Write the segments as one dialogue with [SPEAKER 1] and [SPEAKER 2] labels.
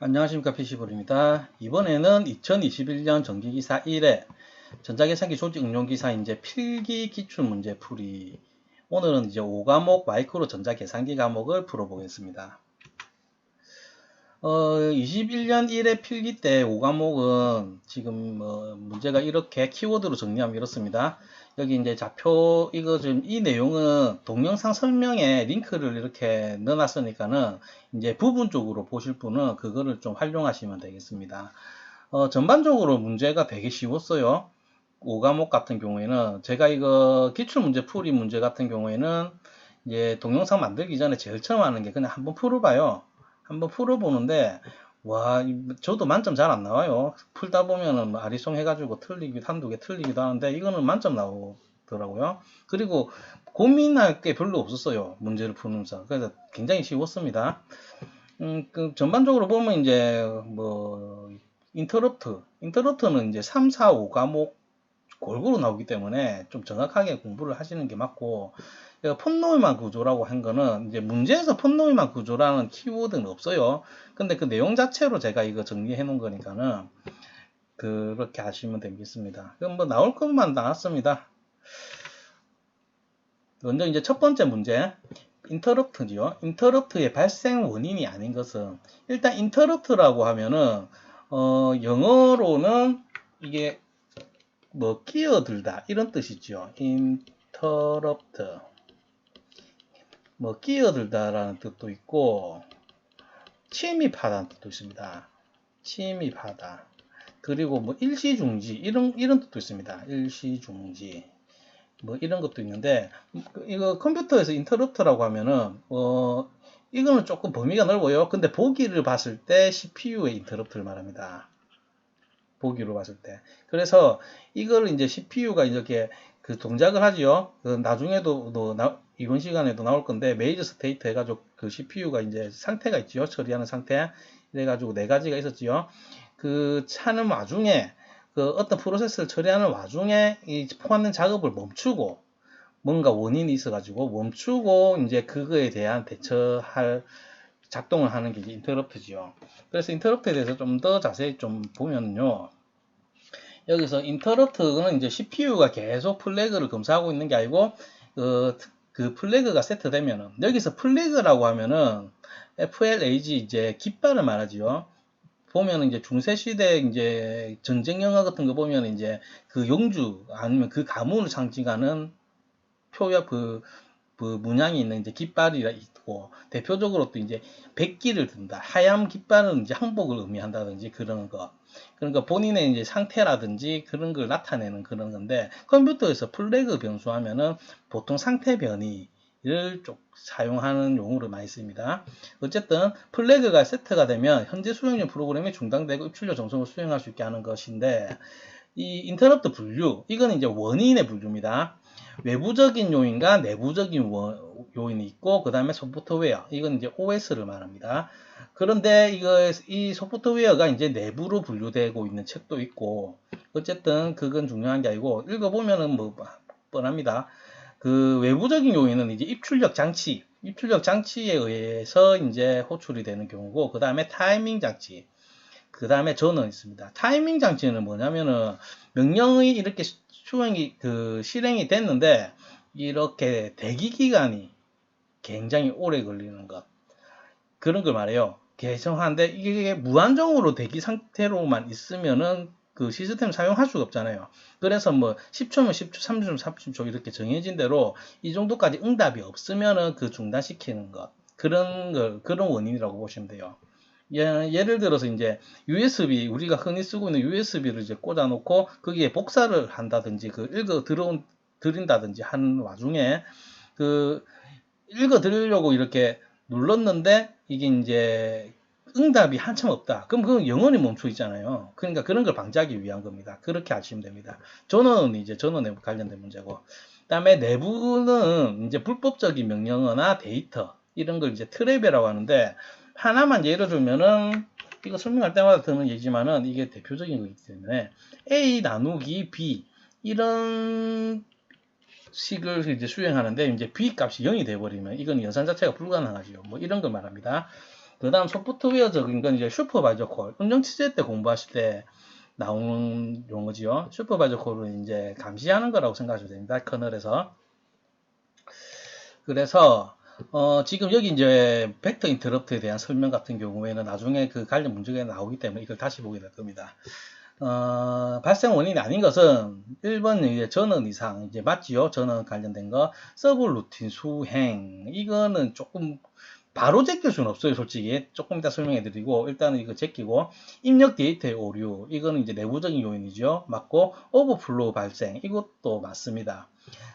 [SPEAKER 1] 안녕하십니까 PC볼입니다. 이번에는 2021년 정기기사 1회 전자계산기 조직 응용기사 이제 필기 기출문제 풀이. 오늘은 이제 5과목 마이크로 전자계산기 과목을 풀어보겠습니다. 21년 1회 필기 때 5과목은 지금 문제가 이렇게 키워드로 정리하면 이렇습니다. 여기 이제 좌표 이거 지금 이 내용은 동영상 설명에 링크를 이렇게 넣어놨으니까는 이제 부분적으로 보실 분은 그거를 좀 활용하시면 되겠습니다. 전반적으로 문제가 되게 쉬웠어요. 5과목 같은 경우에는 제가 이거 기출문제 풀이 문제 같은 경우에는 이제 동영상 만들기 전에 제일 처음 하는 게 그냥 한번 풀어봐요. 한번 풀어보는데 와 저도 만점 잘 안 나와요. 풀다 보면은 아리송 해가지고 틀리기도 한두 개 틀리기도 하는데 이거는 만점 나오더라고요. 그리고 고민할 게 별로 없었어요. 문제를 푸면서. 그래서 굉장히 쉬웠습니다. 그 전반적으로 보면 이제 인터럽트는 이제 3, 4, 5 과목 골고루 나오기 때문에 좀 정확하게 공부를 하시는 게 맞고, 폰노이만 구조라고 한 거는 이제 문제에서 폰노이만 구조라는 키워드는 없어요. 근데 그 내용 자체로 제가 이거 정리해 놓은 거니까는 그렇게 하시면 되겠습니다. 그럼 뭐 나올 것만 나왔습니다. 먼저 이제 첫 번째 문제. 인터럽트죠. 인터럽트의 발생 원인이 아닌 것은, 일단 인터럽트라고 하면은 영어로는 이게 뭐 끼어들다 이런 뜻이죠. interrupt 뭐 끼어들다라는 뜻도 있고 침입하다는 뜻도 있습니다. 침입하다. 그리고 뭐 일시중지 이런 뜻도 있습니다. 일시중지 뭐 이런 것도 있는데, 이거 컴퓨터에서 인터럽트라고 하면은 이거는 조금 범위가 넓어요. 근데 보기를 봤을 때 CPU의 인터럽트를 말합니다. 보기로 봤을 때. 그래서 이걸 이제 CPU가 이렇게 그 동작을 하지요. 그 나중에도 이번 시간에도 나올 건데, 메이저 스테이트 해가지고 그 CPU가 이제 상태가 있지요. 처리하는 상태. 이래가지고 네 가지가 있었지요. 그 차는 와중에 그 어떤 프로세스를 처리하는 와중에 이 포함된 작업을 멈추고, 뭔가 원인이 있어가지고 멈추고 이제 그거에 대한 대처할 작동을 하는 게 이제 인터럽트지요. 그래서 인터럽트에 대해서 좀 더 자세히 좀 보면요. 여기서 인터럽트는 이제 CPU가 계속 플래그를 검사하고 있는 게 아니고, 그 플래그가 세트되면은, 여기서 플래그라고 하면은 FLAG 이제 깃발을 말하지요. 보면은 이제 중세시대 이제 전쟁 영화 같은 거 보면 이제 그 용주 아니면 그 가문을 상징하는 표야 그 문양이 있는 이제 깃발이 있고, 대표적으로 또 이제 백기를 든다. 하얀 깃발은 이제 항복을 의미한다든지 그런 거. 그러니까 본인의 이제 상태라든지 그런 걸 나타내는 그런 건데, 컴퓨터에서 플래그 변수하면은 보통 상태 변이를 좀 사용하는 용어로 많이 씁니다. 어쨌든 플래그가 세트가 되면 현재 수행중 프로그램이 중단되고 입출력 정성을 수행할 수 있게 하는 것인데, 이 인터럽트 분류, 이건 이제 원인의 분류입니다. 외부적인 요인과 내부적인 요인이 있고, 그 다음에 소프트웨어, 이건 이제 OS를 말합니다. 그런데 이 소프트웨어가 이제 내부로 분류되고 있는 책도 있고, 어쨌든 그건 중요한 게 아니고, 읽어보면은 뭐 뻔합니다. 그 외부적인 요인은 이제 입출력 장치에 의해서 이제 호출이 되는 경우고, 그 다음에 타이밍 장치, 그 다음에 전원 있습니다. 타이밍 장치는 뭐냐면은 명령이 이렇게 실행이 됐는데 이렇게 대기 기간이 굉장히 오래 걸리는 것, 그런 걸 말해요. 개성하는데 이게 무한정으로 대기 상태로만 있으면은 그 시스템 사용할 수가 없잖아요. 그래서 뭐 10초면 10초, 30초, 30초 이렇게 정해진 대로 이 정도까지 응답이 없으면은 그 중단시키는 것, 그런 원인이라고 보시면 돼요. 예를 들어서 이제 USB, 우리가 흔히 쓰고 있는 USB를 이제 꽂아 놓고 거기에 복사를 한다든지 그 드린다든지 하는 와중에 그 읽어 드리려고 이렇게 눌렀는데 이게 이제 응답이 한참 없다. 그럼 그건 영원히 멈춰 있잖아요. 그러니까 그런 걸 방지하기 위한 겁니다. 그렇게 하시면 됩니다. 전원은 이제 전원에 관련된 문제고. 그다음에 내부는 이제 불법적인 명령어나 데이터 이런 걸 이제 트랩이라고 하는데, 하나만 예를 들면은 이거 설명할 때마다 드는 얘기지만은 이게 대표적인 거기 때문에 A 나누기 B 이런 식을 이제 수행하는데, 이제 B 값이 0이 돼버리면 이건 연산 자체가 불가능하죠. 뭐 이런 걸 말합니다. 그 다음 소프트웨어적인 건 이제 슈퍼바이저 콜. 운영 취재 때 공부하실 때 나오는 용어지요. 슈퍼바이저 콜은 이제 감시하는 거라고 생각하시면 됩니다. 커널에서. 그래서 지금 여기 이제 벡터 인터럽트에 대한 설명 같은 경우에는 나중에 그 관련 문제가 나오기 때문에 이걸 다시 보게 될 겁니다. 발생 원인이 아닌 것은 1번 이제 전원 이상 이제 맞지요? 전원 관련된 거. 서브 루틴 수행 이거는 조금 바로 제낄 수는 없어요, 솔직히. 조금 이따 설명해 드리고, 일단은 이거 제끼고, 입력 데이터의 오류, 이거는 이제 내부적인 요인이죠. 맞고, 오버플로우 발생, 이것도 맞습니다.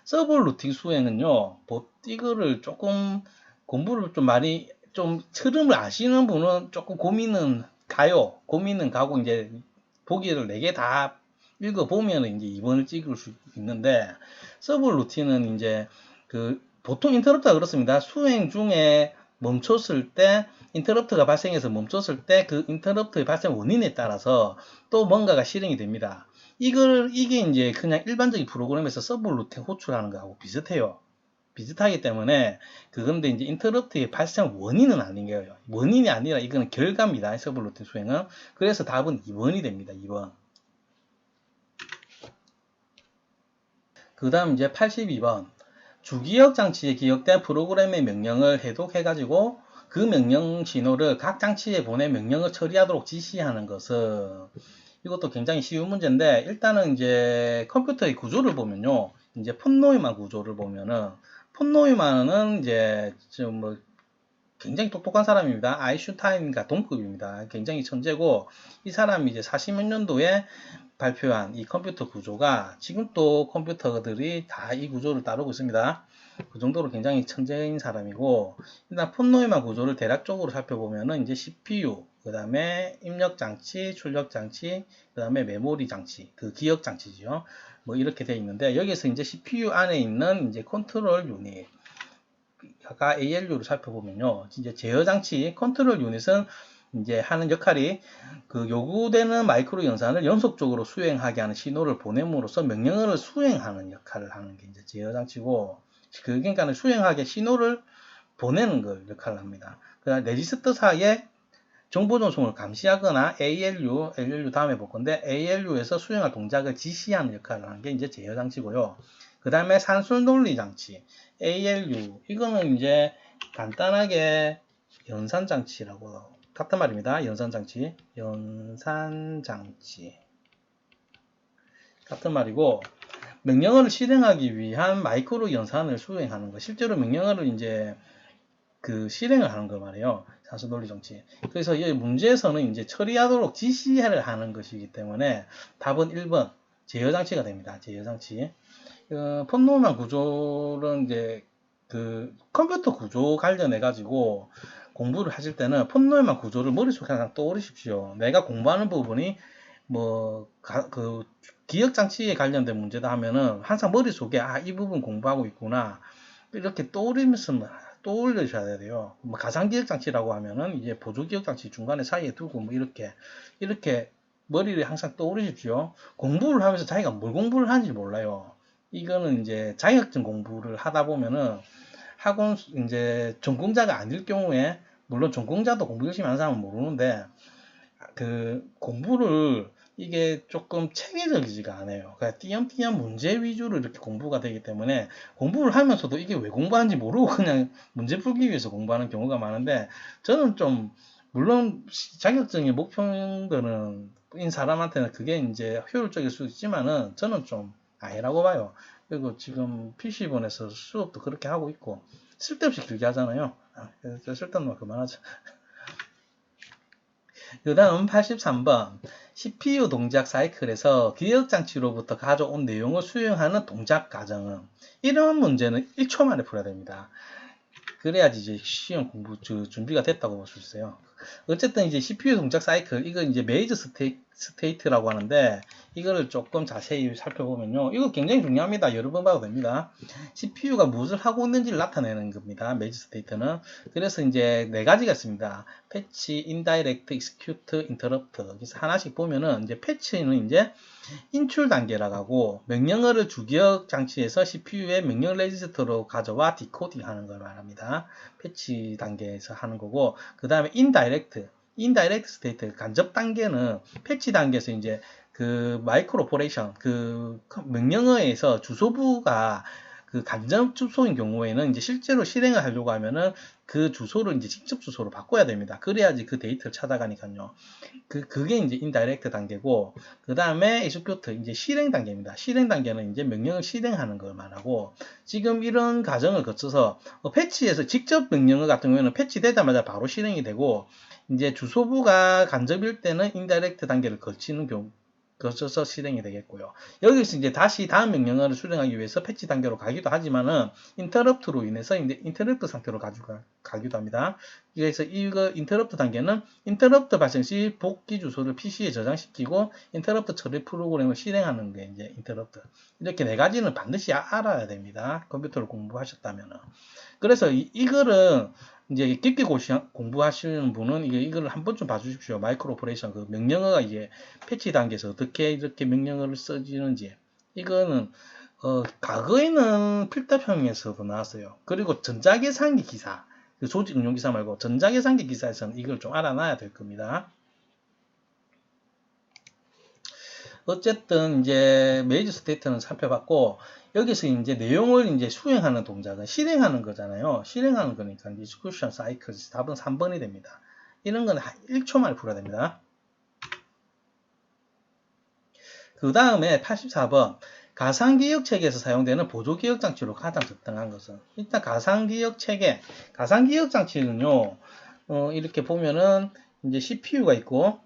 [SPEAKER 1] 서브 루팅 수행은요, 이거를 조금 공부를 좀 많이, 좀 흐름을 아시는 분은 조금 고민은 가고, 이제 보기를 4개 다 읽어보면 이제 2번을 찍을 수 있는데, 서브 루틴은 이제 보통 인터럽트가 그렇습니다. 수행 중에 멈췄을 때 인터럽트가 발생해서 멈췄을 때 그 인터럽트의 발생 원인에 따라서 또 뭔가가 실행이 됩니다. 이게 이제 그냥 일반적인 프로그램에서 서브 루틴 호출하는 거하고 비슷해요. 비슷하기 때문에 그건데 이제 인터럽트의 발생 원인은 아닌 거예요. 원인이 아니라 이거는 결과입니다. 서브 루틴 수행은. 그래서 답은 2번이 됩니다. 2번. 그 다음 이제 82번. 주기억 장치에 기억된 프로그램의 명령을 해독해가지고 그 명령 신호를 각 장치에 보내 명령을 처리하도록 지시하는 것은 이것도 굉장히 쉬운 문제인데 일단은 이제 컴퓨터의 구조를 보면요. 이제 폰 노이만 구조를 보면은 폰 노이만은 이제 좀 뭐 굉장히 똑똑한 사람입니다. 아인슈타인과 동급입니다. 굉장히 천재고 이 사람이 이제 40몇 년도에 발표한 이 컴퓨터 구조가 지금 또 컴퓨터들이 다 이 구조를 따르고 있습니다. 그 정도로 굉장히 천재인 사람이고 일단 폰 노이만 구조를 대략적으로 살펴보면은 이제 CPU, 그 다음에 입력 장치, 출력 장치, 그 다음에 메모리 장치, 그 기억 장치죠. 뭐 이렇게 되어 있는데 여기서 이제 CPU 안에 있는 이제 컨트롤 유닛 아까 ALU를 살펴보면요. 이제 제어 장치 컨트롤 유닛은 이제 하는 역할이 그 요구되는 마이크로 연산을 연속적으로 수행하게 하는 신호를 보냄으로써 명령어를 수행하는 역할을 하는 게 이제 제어 장치고 그러니까 수행하게 신호를 보내는 걸 역할을 합니다. 그다음 레지스터 사이에 정보 전송을 감시하거나 ALU 다음에 볼 건데 ALU에서 수행할 동작을 지시하는 역할을 하는 게 이제 제어 장치고요. 그 다음에 산술 논리 장치 ALU 이거는 이제 간단하게 연산 장치라고 같은 말입니다. 연산 장치 같은 말이고 명령어를 실행하기 위한 마이크로 연산을 수행하는 거 실제로 명령어를 이제 실행을 하는 거 말이에요. 산술 논리 장치. 그래서 이 문제에서는 이제 처리하도록 지시를 하는 것이기 때문에 답은 1번 제어 장치가 됩니다. 제어 장치. 폰노만 구조는 이제 컴퓨터 구조 관련해 가지고 공부를 하실 때는 폰노만 구조를 머릿속에 항상 떠오르십시오. 내가 공부하는 부분이 기억 장치에 관련된 문제다 하면은 항상 머릿속에 이 부분 공부하고 있구나 이렇게 떠올리셔야 돼요. 뭐 가상기억장치라고 하면은 이제 보조기억장치 중간에 사이에 두고 뭐 이렇게 머리를 항상 떠오르십시오. 공부를 하면서 자기가 뭘 공부를 하는지 몰라요. 이거는 이제 자격증 공부를 하다 보면은 학원 이제 전공자가 아닐 경우에 물론 전공자도 공부 열심히 하는 사람은 모르는데 공부를 이게 조금 체계적이지가 않아요. 그러니까 띄엄띄엄 문제 위주로 이렇게 공부가 되기 때문에 공부를 하면서도 이게 왜 공부하는지 모르고 그냥 문제 풀기 위해서 공부하는 경우가 많은데 저는 좀 물론 자격증의 목표인 거는 인 사람한테는 그게 이제 효율적일 수 있지만은 저는 좀 아니라고 봐요. 그리고 지금 PC본에서 수업도 그렇게 하고 있고 쓸데없이 길게 하잖아요. 쓸데없는 말 그만하자. 그 다음 83번 CPU 동작 사이클에서 기억장치로부터 가져온 내용을 수행하는 동작 과정은 이런 문제는 1초 만에 풀어야 됩니다. 그래야지 이제 시험 공부 준비가 됐다고 볼 수 있어요. 어쨌든 이제 CPU 동작 사이클, 이거 이제 메이저 스테이트라고 하는데, 이거를 조금 자세히 살펴보면요. 이거 굉장히 중요합니다. 여러 번 봐도 됩니다. CPU가 무엇을 하고 있는지를 나타내는 겁니다. 메이저 스테이트는. 그래서 이제 네 가지가 있습니다. 패치, 인다이렉트, 익스큐트, 인터럽트. 그래서 하나씩 보면은 이제 패치는 이제 인출 단계라고 하고, 명령어를 주기억 장치에서 CPU의 명령 레지스터로 가져와 디코딩 하는 걸 말합니다. 패치 단계에서 하는 거고, 그 다음에 인다이렉트 스테이트, 간접 단계는 패치 단계에서 이제 그 마이크로 오퍼레이션, 그 명령어에서 주소부가 그 간접 주소인 경우에는 이제 실제로 실행을 하려고 하면은 그 주소를 이제 직접 주소로 바꿔야 됩니다. 그래야지 그 데이터를 찾아가니까요. 그게 이제 인다이렉트 단계고, 그 다음에 execute, 이제 실행 단계입니다. 실행 단계는 이제 명령을 실행하는 걸 말하고, 지금 이런 과정을 거쳐서 패치에서 직접 명령어 같은 경우에는 패치되자마자 바로 실행이 되고, 이제 주소부가 간접일 때는 인다이렉트 단계를 거쳐서 실행이 되겠고요. 여기서 이제 다시 다음 명령어를 수행하기 위해서 패치 단계로 가기도 하지만은 인터럽트로 인해서 이제 인터럽트 상태로 가기도 합니다. 그래서 이거 인터럽트 단계는 인터럽트 발생 시 복귀 주소를 PC에 저장시키고 인터럽트 처리 프로그램을 실행하는 게 이제 인터럽트. 이렇게 네 가지는 반드시 알아야 됩니다. 컴퓨터를 공부하셨다면은. 그래서 이거를 이제 깊게 공부하시는 분은 이거를 한 번쯤 봐주십시오. 마이크로 오퍼레이션, 그 명령어가 이제 패치 단계에서 어떻게 이렇게 명령어를 써지는지. 이거는, 과거에는 필답형에서도 나왔어요. 그리고 전자계산기 기사, 그 조직 응용 기사 말고 전자계산기 기사에서는 이걸 좀 알아놔야 될 겁니다. 어쨌든 이제 메이저 스테이트는 살펴봤고, 여기서 이제 내용을 이제 수행하는 동작은 실행하는 거잖아요. 실행하는 거니까 execution cycle, 답은 3번이 됩니다. 이런 건 1초 만에 풀어야 됩니다. 그 다음에 84번, 가상기억 체계에서 사용되는 보조기억 장치로 가장 적당한 것은, 일단 가상기억 체계, 가상기억 장치는요, 이렇게 보면은 이제 CPU가 있고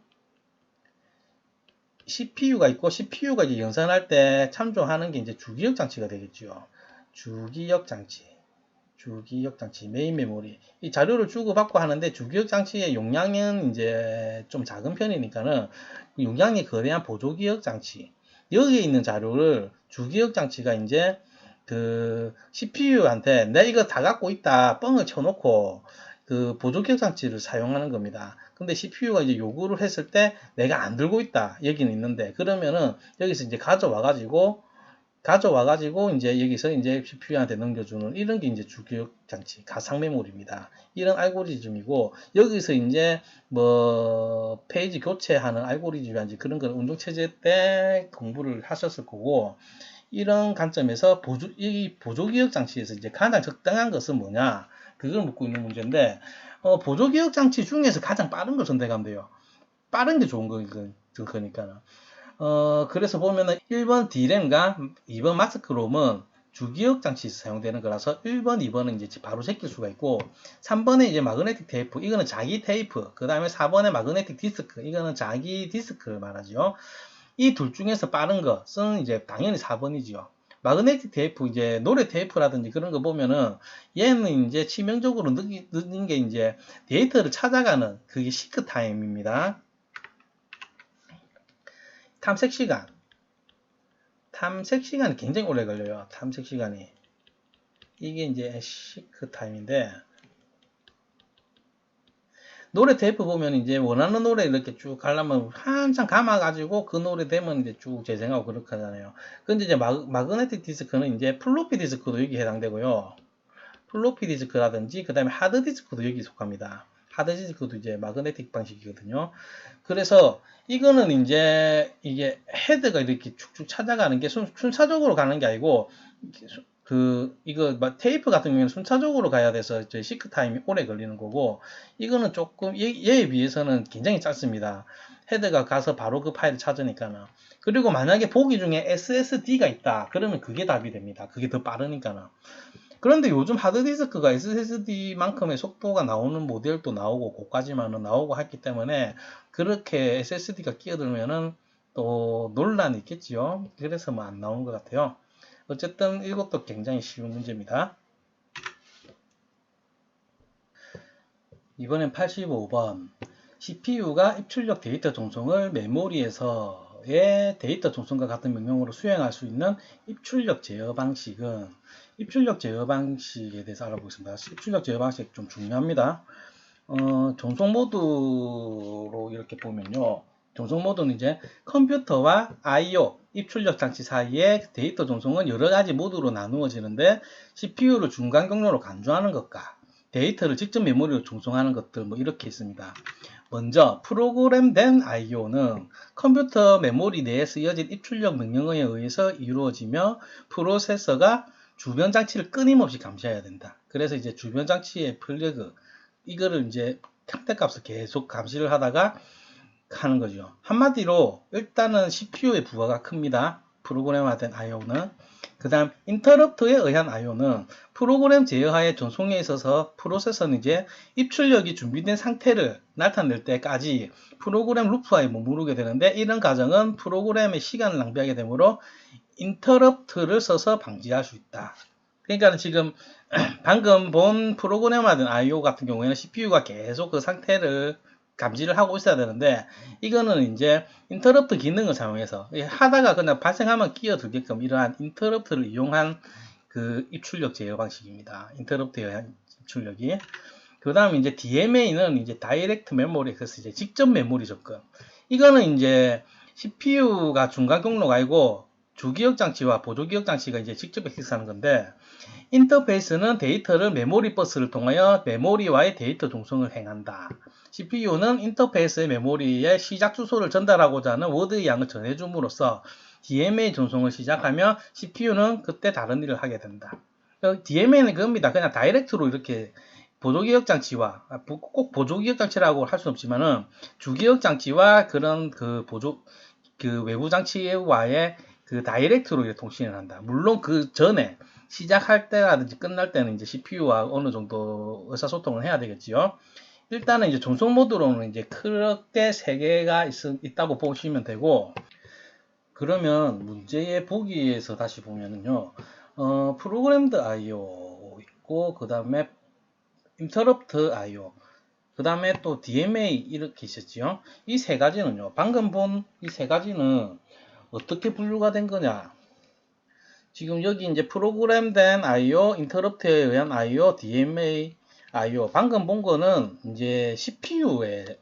[SPEAKER 1] CPU가 이제 연산할 때 참조하는 게 이제 주기억 장치가 되겠죠. 주기억 장치, 메인 메모리. 이 자료를 주고받고 하는데 주기억 장치의 용량은 이제 좀 작은 편이니까는 용량이 거대한 보조기억 장치. 여기에 있는 자료를 주기억 장치가 이제 그 CPU한테 내가 이거 다 갖고 있다 뻥을 쳐놓고 그 보조기억 장치를 사용하는 겁니다. 근데 CPU가 이제 요구를 했을 때 내가 안 들고 있다 여기는 있는데, 그러면은 여기서 이제 가져와가지고 이제 여기서 이제 CPU한테 넘겨주는 이런 게 이제 주기억 장치, 가상 메모리입니다. 이런 알고리즘이고, 여기서 이제 뭐 페이지 교체하는 알고리즘이란지 그런 건 운동체제 때 공부를 하셨을 거고, 이런 관점에서 이 보조기억 장치에서 이제 가장 적당한 것은 뭐냐, 그걸 묻고 있는 문제인데, 보조기억 장치 중에서 가장 빠른 걸 선택하면 돼요. 빠른 게 좋은 거니까. 그래서 보면은 1번 D램과 2번 마스크롬은 주기억 장치에서 사용되는 거라서 1번, 2번은 이제 바로 제낄 수가 있고, 3번에 이제 마그네틱 테이프, 이거는 자기 테이프, 그 다음에 4번에 마그네틱 디스크, 이거는 자기 디스크를 말하죠. 이 둘 중에서 빠른 것은 이제 당연히 4번이지요. 마그네틱 테이프, 이제 노래 테이프라든지 그런 거 보면은 얘는 이제 치명적으로 늦은 게 이제 데이터를 찾아가는 그게 시크 타임입니다. 탐색 시간이 굉장히 오래 걸려요. 탐색 시간이. 이게 이제 시크 타임인데, 노래 테이프 보면 이제 원하는 노래 이렇게 쭉 가려면 한참 감아가지고 그 노래 되면 이제 쭉 재생하고 그렇게 하잖아요. 근데 이제 마그네틱 디스크는 이제 플로피 디스크도 여기 해당되고요. 플로피 디스크라든지 그 다음에 하드 디스크도 여기 속합니다. 하드 디스크도 이제 마그네틱 방식이거든요. 그래서 이거는 이제 이게 헤드가 이렇게 쭉쭉 찾아가는 게 순차적으로 가는 게 아니고, 이거 테이프 같은 경우에는 순차적으로 가야 돼서 시크 타임이 오래 걸리는 거고, 이거는 조금 얘에 비해서는 굉장히 짧습니다. 헤드가 가서 바로 그 파일을 찾으니까는. 그리고 만약에 보기 중에 SSD가 있다 그러면 그게 답이 됩니다. 그게 더 빠르니까는. 그런데 요즘 하드디스크가 SSD만큼의 속도가 나오는 모델도 나오고 고가지만은 나오고 했기 때문에 그렇게 SSD가 끼어들면은 또 논란이 있겠지요. 그래서 뭐 안 나온 것 같아요. 어쨌든 이것도 굉장히 쉬운 문제입니다. 이번엔 85번. CPU가 입출력 데이터 종송을 메모리에서의 데이터 종송과 같은 명령으로 수행할 수 있는 입출력 제어 방식은 입출력 제어 방식에 대해서 알아보겠습니다. 입출력 제어 방식 좀 중요합니다. 종송 모드로 이렇게 보면요. 종송 모드는 이제 컴퓨터와 I/O 입출력 장치 사이의 데이터 종송은 여러 가지 모드로 나누어지는데 CPU를 중간 경로로 간주하는 것과 데이터를 직접 메모리로 종송하는 것들 뭐 이렇게 있습니다. 먼저 프로그램된 I/O는 컴퓨터 메모리 내에 쓰여진 입출력 명령어에 의해서 이루어지며 프로세서가 주변 장치를 끊임없이 감시해야 된다. 그래서 이제 주변 장치의 플래그 이거를 이제 상태값을 계속 감시를 하다가 하는 거죠. 한마디로 일단은 CPU의 부하가 큽니다. 프로그램화된 I/O는. 그 다음 인터럽트에 의한 I/O는 프로그램 제어하에 전송에 있어서 프로세서는 이제 입출력이 준비된 상태를 나타낼 때까지 프로그램 루프하에 머무르게 되는데 이런 과정은 프로그램의 시간을 낭비하게 되므로 인터럽트를 써서 방지할 수 있다. 그러니까 지금 방금 본 프로그램화된 I/O 같은 경우에는 CPU가 계속 그 상태를 감지를 하고 있어야 되는데 이거는 이제 인터럽트 기능을 사용해서 하다가 그냥 발생하면 끼어들게끔 이러한 인터럽트를 이용한 그 입출력 제어 방식입니다. 인터럽트에 의한 입출력이. 그 다음 이제 DMA는 이제 다이렉트 메모리, 그래서 이제 직접 메모리 접근. 이거는 이제 CPU가 중간 경로가 아니고 주기억 장치와 보조기억 장치가 이제 직접 액세스하는 건데 인터페이스는 데이터를 메모리 버스를 통하여 메모리와의 데이터 종송을 행한다. CPU는 인터페이스의 메모리에 시작 주소를 전달하고자 하는 워드의 양을 전해줌으로써 DMA 전송을 시작하며 CPU는 그때 다른 일을 하게 된다. DMA는 그겁니다. 그냥 다이렉트로 이렇게 보조기억 장치와 꼭 보조기억 장치라고 할 수는 없지만은 주기억 장치와 그런 그 외부 장치와의 그 다이렉트로 이렇게 통신을 한다. 물론 그 전에 시작할 때라든지 끝날 때는 이제 CPU와 어느 정도 의사소통을 해야 되겠지요. 일단은 이제 전송 모드로는 이제 크게 3개가 있다고 보시면 되고, 그러면 문제의 보기에서 다시 보면은요, 프로그램드 I/O 있고, 그 다음에 인터럽트 I/O, 그 다음에 또 DMA 이렇게 있었지요. 이 3가지는요, 방금 본 이 3가지는 어떻게 분류가 된 거냐? 지금 여기 이제 프로그램된 I/O, 인터럽트에 의한 I/O, DMA I/O. 방금 본 거는 이제 CPU의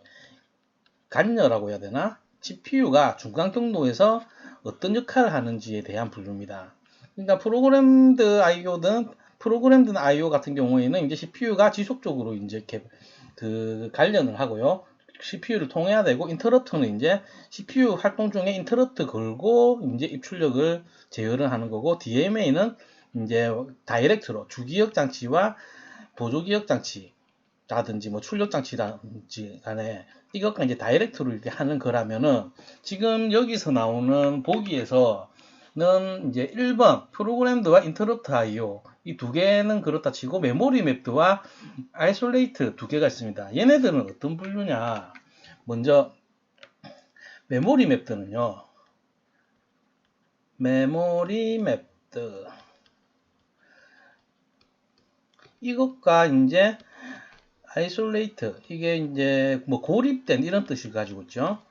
[SPEAKER 1] 간여라고 해야 되나? CPU가 중간 경로에서 어떤 역할을 하는지에 대한 분류입니다. 그러니까 프로그램된 I/O 같은 경우에는 이제 CPU가 지속적으로 이제 이렇게 그 관련을 하고요. CPU를 통해야 되고, 인터럽트는 이제 CPU 활동 중에 인터럽트 걸고 이제 입출력을 제어를 하는 거고, DMA는 이제 다이렉트로 주기억 장치와 보조기억 장치라든지 뭐 출력 장치라든지 간에 이것과 이제 다이렉트로 이렇게 하는 거라면은 지금 여기서 나오는 보기에서는 이제 1번 프로그램드와 인터럽트 I/O 이 2개는 그렇다 치고 메모리 맵드와 아이솔레이트 2개가 있습니다. 얘네들은 어떤 분류냐? 먼저 메모리 맵드는요. 메모리 맵드 이것과 이제 아이솔레이트 이게 이제 뭐 고립된 이런 뜻을 가지고 있죠.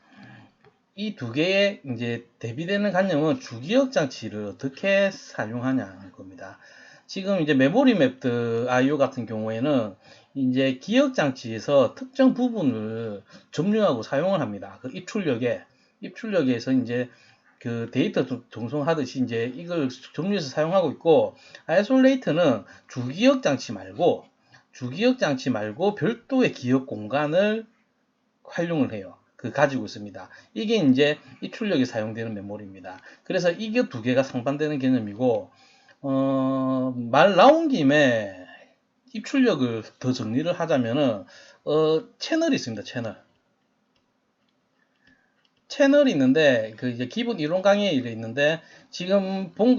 [SPEAKER 1] 이 2개의 이제 대비되는 관념은 주기억 장치를 어떻게 사용하냐는 겁니다. 지금 이제 메모리 맵드 I/O 같은 경우에는 이제 기억 장치에서 특정 부분을 점유하고 사용을 합니다. 그 입출력에서 이제 그 데이터 종송하듯이 이제 이걸 점유해서 사용하고 있고, 아이솔레이트는 주기억 장치 말고 별도의 기억 공간을 활용을 해요. 가지고 있습니다. 이게 이제 입출력에 사용되는 메모리입니다. 그래서 이게 2개가 상반되는 개념이고, 말 나온 김에 입출력을 더 정리를 하자면은, 채널이 있습니다. 채널이 있는데, 그 이제 기본 이론 강의에 있는데, 방금 본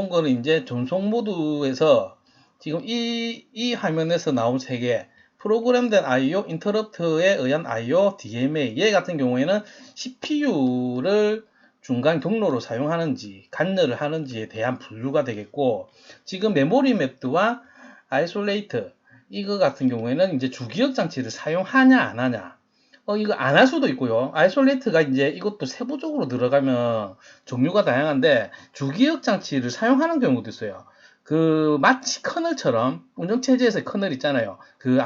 [SPEAKER 1] 거는 이제 전송 모드에서 지금 이 화면에서 나온 3개, 프로그램된 I/O, 인터럽트에 의한 I/O, DMA 얘 같은 경우에는 CPU를 중간 경로로 사용하는지 간여를 하는지에 대한 분류가 되겠고, 지금 메모리 맵드와 아이솔레이트 이거 같은 경우에는 이제 주기억 장치를 사용하냐 안 하냐, 이거 안 할 수도 있고요. 아이솔레이트가 이제 이것도 세부적으로 들어가면 종류가 다양한데 주기억 장치를 사용하는 경우도 있어요. 그 마치 커널처럼 운영체제에서 커널 있잖아요. 그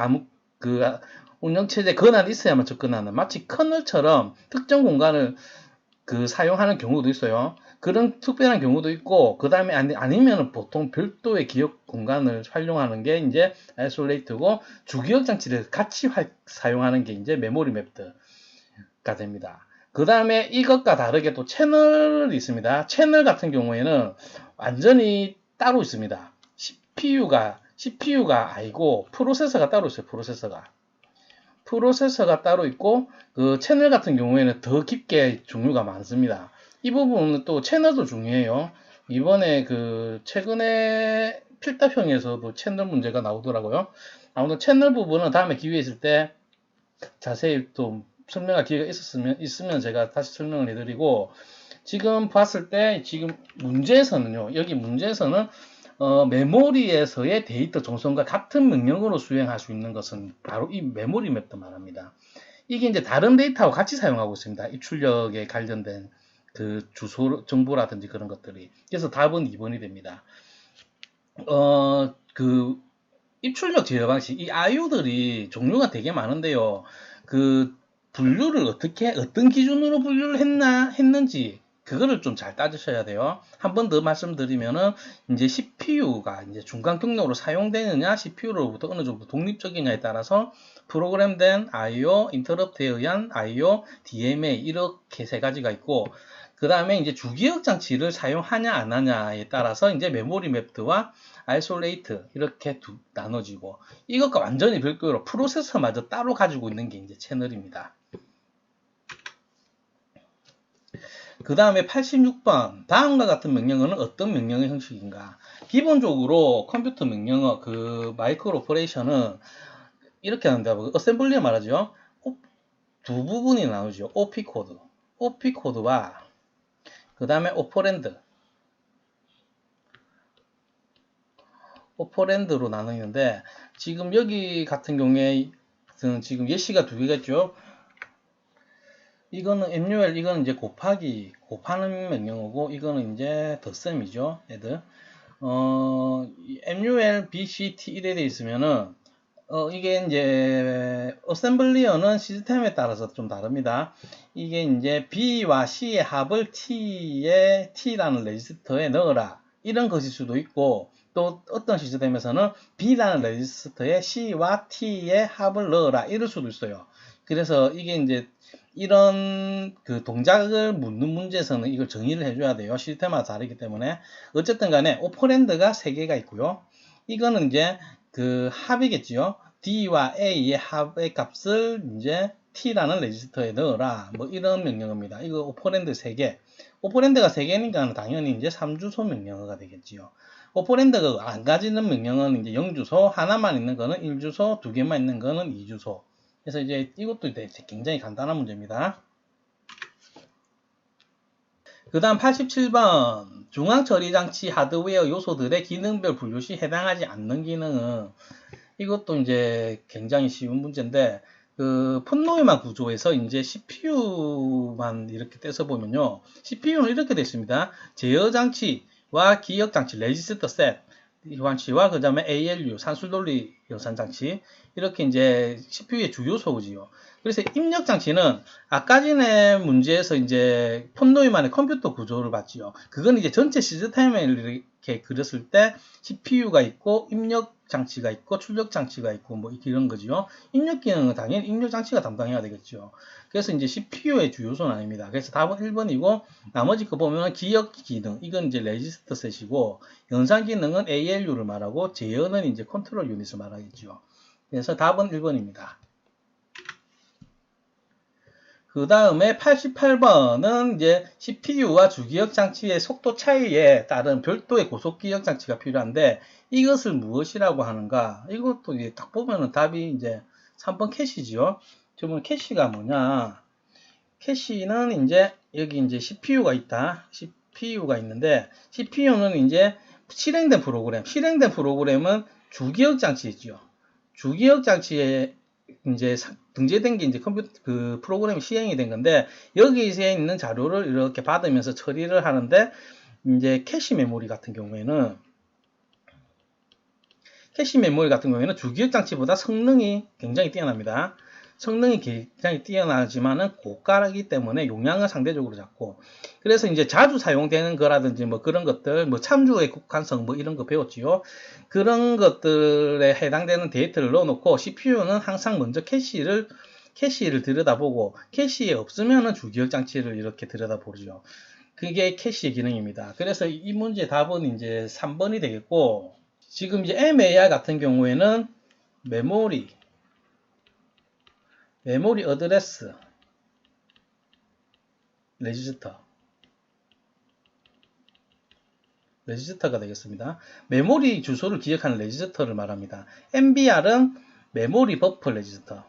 [SPEAKER 1] 운영체제 권한이 있어야만 접근하는 마치 커널처럼 특정 공간을 사용하는 경우도 있어요. 그런 특별한 경우도 있고, 그 다음에 아니면 보통 별도의 기억 공간을 활용하는 게 이제 아이솔레이트고, 주기억 장치를 같이 사용하는 게 이제 메모리 맵드가 됩니다. 그 다음에 이것과 다르게 또 채널이 있습니다. 채널 같은 경우에는 완전히 따로 있습니다. CPU가 아니고 프로세서가 따로 있어요. 프로세서가 따로 있고, 그 채널 같은 경우에는 더 깊게 종류가 많습니다. 이 부분은 또 채널도 중요해요. 이번에 최근에 필답형에서도 채널 문제가 나오더라고요. 아무튼 채널 부분은 다음에 기회 있을 때 자세히 또 설명할 기회가 있으면 제가 다시 설명을 해드리고, 지금 봤을 때 지금 문제에서는요, 여기 문제에서는 메모리에서의 데이터 전송과 같은 명령으로 수행할 수 있는 것은 바로 이 메모리 맵도 말합니다. 이게 이제 다른 데이터와 같이 사용하고 있습니다. 입출력에 관련된 그 주소 정보라든지 그런 것들이. 그래서 답은 2번이 됩니다. 입출력 제어 방식, 이 IO들이 종류가 되게 많은데요. 분류를 어떤 기준으로 분류를 했는지, 그거를 좀 잘 따지셔야 돼요. 한 번 더 말씀드리면은, 이제 CPU가 이제 중간 경로로 사용되느냐, CPU로부터 어느 정도 독립적이냐에 따라서 프로그램된 IO, 인터럽트에 의한 IO, DMA, 이렇게 세 가지가 있고, 그 다음에 이제 주기억 장치를 사용하냐, 안 하냐에 따라서 이제 메모리 맵드와 아이솔레이트 이렇게 나눠지고, 이것과 완전히 별도로 프로세서마저 따로 가지고 있는 게 이제 채널입니다. 그 다음에 86번 다음과 같은 명령어는 어떤 명령의 형식인가? 기본적으로 컴퓨터 명령어 마이크로 오퍼레이션은 이렇게 한다고 어셈블리에 말하죠. 두 부분이 나오죠. OP 코드와 그 다음에 오퍼랜드로 나누는데, 지금 여기 같은 경우에 지금 예시가 두 개겠죠. 이거는 MUL, 이거는 이제 곱하는 명령어고, 이거는 이제 덧셈이죠, 애들. MUL, BCT 이래 돼 있으면은, 이게 이제, 어셈블리어는 시스템에 따라서 좀 다릅니다. 이게 이제 B와 C의 합을 T라는 레지스터에 넣어라. 이런 것일 수도 있고, 또 어떤 시스템에서는 B라는 레지스터에 C와 T의 합을 넣어라. 이럴 수도 있어요. 그래서 이게 이제 이런 동작을 묻는 문제에서는 이걸 정의를 해줘야 돼요. 시스템마다 다르기 때문에. 어쨌든 간에 오퍼랜드가 3개가 있고요. 이거는 이제 합이겠지요. D와 A의 합의 값을 이제 T라는 레지스터에 넣어라. 뭐 이런 명령어입니다. 이거 오퍼랜드 3개. 오퍼랜드가 3개니까 당연히 이제 3주소 명령어가 되겠지요. 오퍼랜드가 안 가지는 명령어는 이제 0주소, 하나만 있는 거는 1주소, 2개만 있는 거는 2주소. 그래서 이제 이것도 굉장히 간단한 문제입니다. 그 다음 87번 중앙처리장치 하드웨어 요소들의 기능별 분류 시 해당하지 않는 기능은, 이것도 이제 굉장히 쉬운 문제인데, 폰노이만 구조에서 이제 CPU만 이렇게 떼서 보면요. CPU는 이렇게 되어 있습니다. 제어장치와 기억장치, 레지스터 셋, 환치와 그 다음에 ALU, 산술논리 연산장치, 이렇게 이제 CPU의 주요소지요. 그래서 입력장치는 아까 전에 문제에서 이제 폰노이만의 컴퓨터 구조를 봤지요. 그건 이제 전체 시스템을 이렇게 그렸을 때 CPU가 있고 입력장치가 있고 출력장치가 있고 뭐 이런 거지요. 입력 기능은 당연히 입력장치가 담당해야 되겠죠. 그래서 이제 CPU의 주요소는 아닙니다. 그래서 답은 1번이고, 나머지 거 보면 기억 기능, 이건 이제 레지스터 셋이고, 연산 기능은 ALU를 말하고, 제어는 이제 컨트롤 유닛을 말하겠죠. 그래서 답은 1번입니다. 그 다음에 88번은 이제 CPU와 주기억 장치의 속도 차이에 따른 별도의 고속 기억 장치가 필요한데, 이것을 무엇이라고 하는가? 이것도 이제 딱 보면은 답이 이제 3번 캐시지요. 저번 캐시가 뭐냐? 캐시는 이제 여기 이제 CPU가 있다. CPU가 있는데, CPU는 이제 실행된 프로그램은 주기억 장치이죠. 주기억 장치에 이제 등재된 게 이제 컴퓨터 그 프로그램이 시행이 된 건데 여기에 있는 자료를 이렇게 받으면서 처리를 하는데 이제 캐시 메모리 같은 경우에는 주기억 장치보다 성능이 굉장히 뛰어납니다. 성능이 굉장히 뛰어나지만은 고가이기 때문에 용량은 상대적으로 작고 그래서 이제 자주 사용되는 거라든지 뭐 그런 것들 뭐 참조의 국한성 뭐 이런 거 배웠지요. 그런 것들에 해당되는 데이터를 넣어놓고 CPU는 항상 먼저 캐시를 들여다보고 캐시에 없으면은 주기억 장치를 이렇게 들여다보죠. 그게 캐시의 기능입니다. 그래서 이 문제 답은 이제 3번이 되겠고 지금 이제 MAR 같은 경우에는 메모리 어드레스 레지스터가 되겠습니다. 메모리 주소를 기억하는 레지스터를 말합니다. MBR은 메모리 버퍼 레지스터.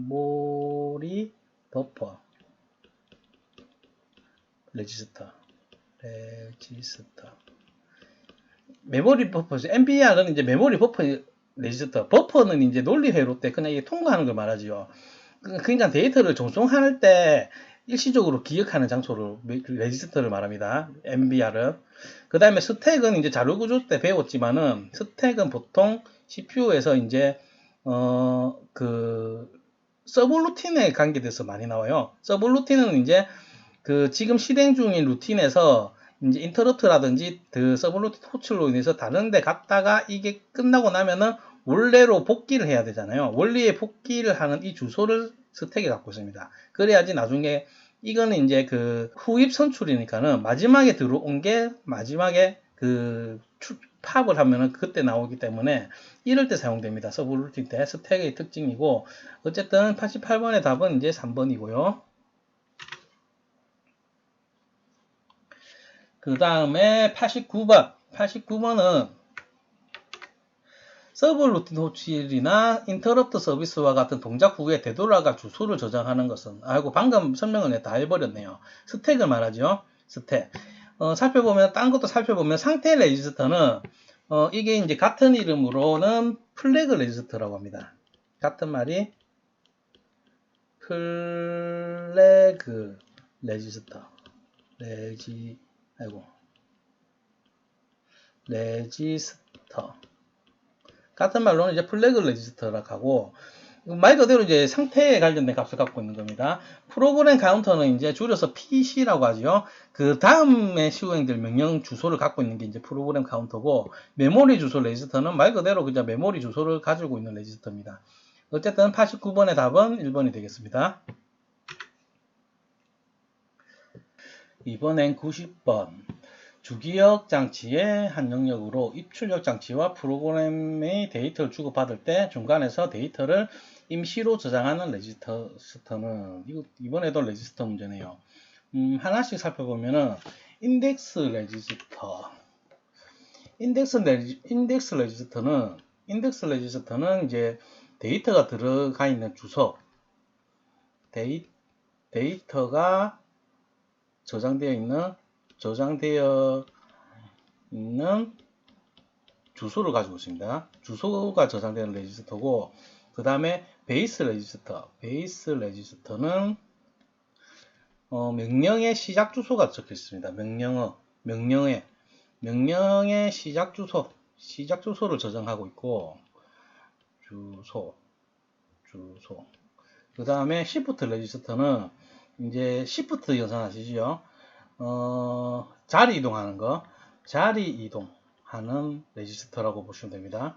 [SPEAKER 1] 메모리 버퍼 레지스터. 메모리 버퍼, MBR은 이제 메모리 버퍼 레지스터. 버퍼는 이제 논리 회로 때 그냥 이게 통과하는 걸 말하지요. 그러니까 데이터를 전송할 때 일시적으로 기억하는 장소를 레지스터를 말합니다. MBR은. 그 다음에 스택은 이제 자료 구조 때 배웠지만은 스택은 보통 CPU에서 이제 그 서브루틴에 관계돼서 많이 나와요. 서브루틴은 이제 그 지금 실행 중인 루틴에서 이제 인터럽트라든지 그 서브루틴 호출로 인해서 다른 데 갔다가 이게 끝나고 나면은 원래로 복귀를 해야 되잖아요. 원리에 복귀를 하는 이 주소를 스택에 갖고 있습니다. 그래야지 나중에 이거는 이제 그 후입 선출이니까는 마지막에 들어온 게 마지막에 그 팝을 하면은 그때 나오기 때문에 이럴 때 사용됩니다. 서브루틴 때 스택의 특징이고 어쨌든 88번의 답은 이제 3번이고요. 그 다음에 89번. 89번은 서브 루틴 호출이나 인터럽트 서비스와 같은 동작 후에 되돌아가 주소를 저장하는 것은 아이고 방금 설명을 다 해버렸네요. 스택을 말하죠. 스택. 살펴보면 딴 것도 살펴보면 상태 레지스터는 이게 이제 같은 이름으로는 플래그 레지스터라고 합니다. 같은 말이 플래그 레지스터. 레지스터. 같은 말로는 이제 플래그 레지스터라고 하고 말 그대로 이제 상태에 관련된 값을 갖고 있는 겁니다. 프로그램 카운터는 이제 줄여서 PC라고 하죠. 그 다음에 시행될 명령 주소를 갖고 있는 게 이제 프로그램 카운터고 메모리 주소 레지스터는 말 그대로 그냥 메모리 주소를 가지고 있는 레지스터입니다. 어쨌든 89번의 답은 1번이 되겠습니다. 이번엔 90번. 주기억 장치의 한 영역으로 입출력 장치와 프로그램의 데이터를 주고받을 때 중간에서 데이터를 임시로 저장하는 레지스터는 이번에도 레지스터 문제네요. 하나씩 살펴보면은 인덱스 레지스터는 이제 데이터가 들어가 있는 주소, 데이터가 저장되어 있는 주소를 가지고 있습니다. 주소가 저장되는 레지스터고 그 다음에 베이스 레지스터는 명령의 시작 주소가 적혀 있습니다. 명령의 시작 주소를 저장하고 있고 주소 그 다음에 시프트 레지스터는 이제 시프트 연산 아시죠? 자리 이동하는 레지스터라고 보시면 됩니다.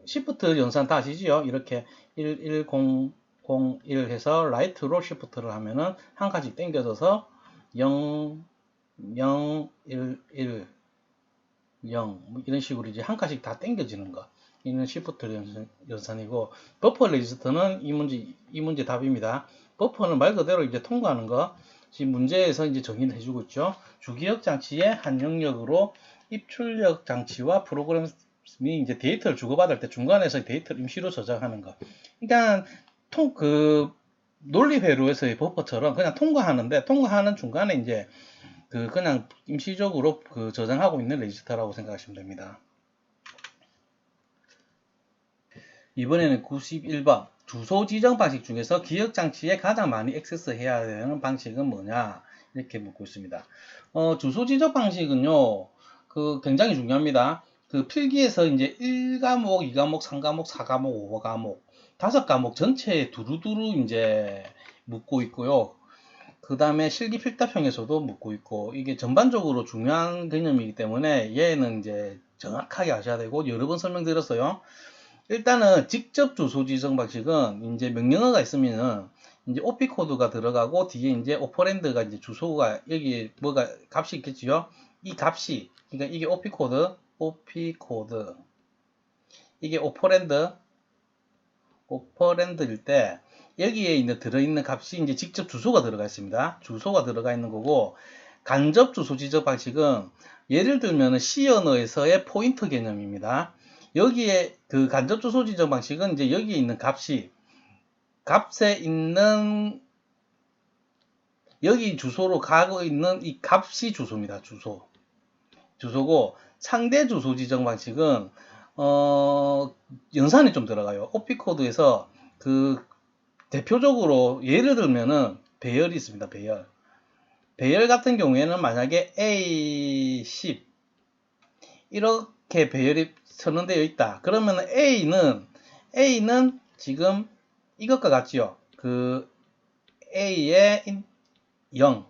[SPEAKER 1] 시프트 연산 다 아시죠? 이렇게 11001 해서 라이트로 시프트를 하면은 한 칸씩 당겨져서 0, 0, 1, 1, 0 뭐 이런 식으로 이제 한 칸씩 다 당겨지는 거. 이는 시프트 연산이고 버퍼 레지스터는 이 문제 답입니다. 버퍼는 말 그대로 이제 통과하는 거. 지금 문제에서 이제 정의를 해주고 있죠. 주기억 장치의 한 영역으로 입출력 장치와 프로그램이 이제 데이터를 주고받을 때 중간에서 데이터를 임시로 저장하는 거. 그러니까 논리 회로에서의 버퍼처럼 그냥 통과하는 중간에 이제 그냥 임시적으로 저장하고 있는 레지스터라고 생각하시면 됩니다. 이번에는 91번. 주소 지정 방식 중에서 기억장치에 가장 많이 액세스해야 되는 방식은 뭐냐? 이렇게 묻고 있습니다. 주소 지정 방식은요, 굉장히 중요합니다. 필기에서 이제 1과목, 2과목, 3과목, 4과목, 5과목, 5과목 전체에 두루두루 이제 묻고 있고요. 그 다음에 실기 필답형에서도 묻고 있고, 이게 전반적으로 중요한 개념이기 때문에 얘는 이제 정확하게 아셔야 되고, 여러 번 설명드렸어요. 일단은 직접 주소 지정 방식은 이제 명령어가 있으면은 이제 OP 코드가 들어가고 뒤에 이제 오퍼랜드가 이제 주소가 여기 뭐가 값이 있겠지요. 이 값이 그러니까 이게 OP 코드 이게 오퍼랜드일 때 여기에 있는 들어있는 값이 이제 직접 주소가 들어가 있습니다. 주소가 들어가 있는 거고 간접 주소 지정 방식은 예를 들면 C 언어에서의 포인터 개념입니다. 여기에 간접 주소 지정 방식은 이제 여기에 있는 값에 있는 여기 주소로 가고 있는 이 값이 주소입니다. 주소고 상대 주소 지정 방식은 연산이 좀 들어가요. OP 코드에서 대표적으로 예를 들면은 배열이 있습니다. 배열 같은 경우에는 만약에 A10 이렇게 배열이 선언되어 있다. 그러면 A는 지금 이것과 같지요. A의 0.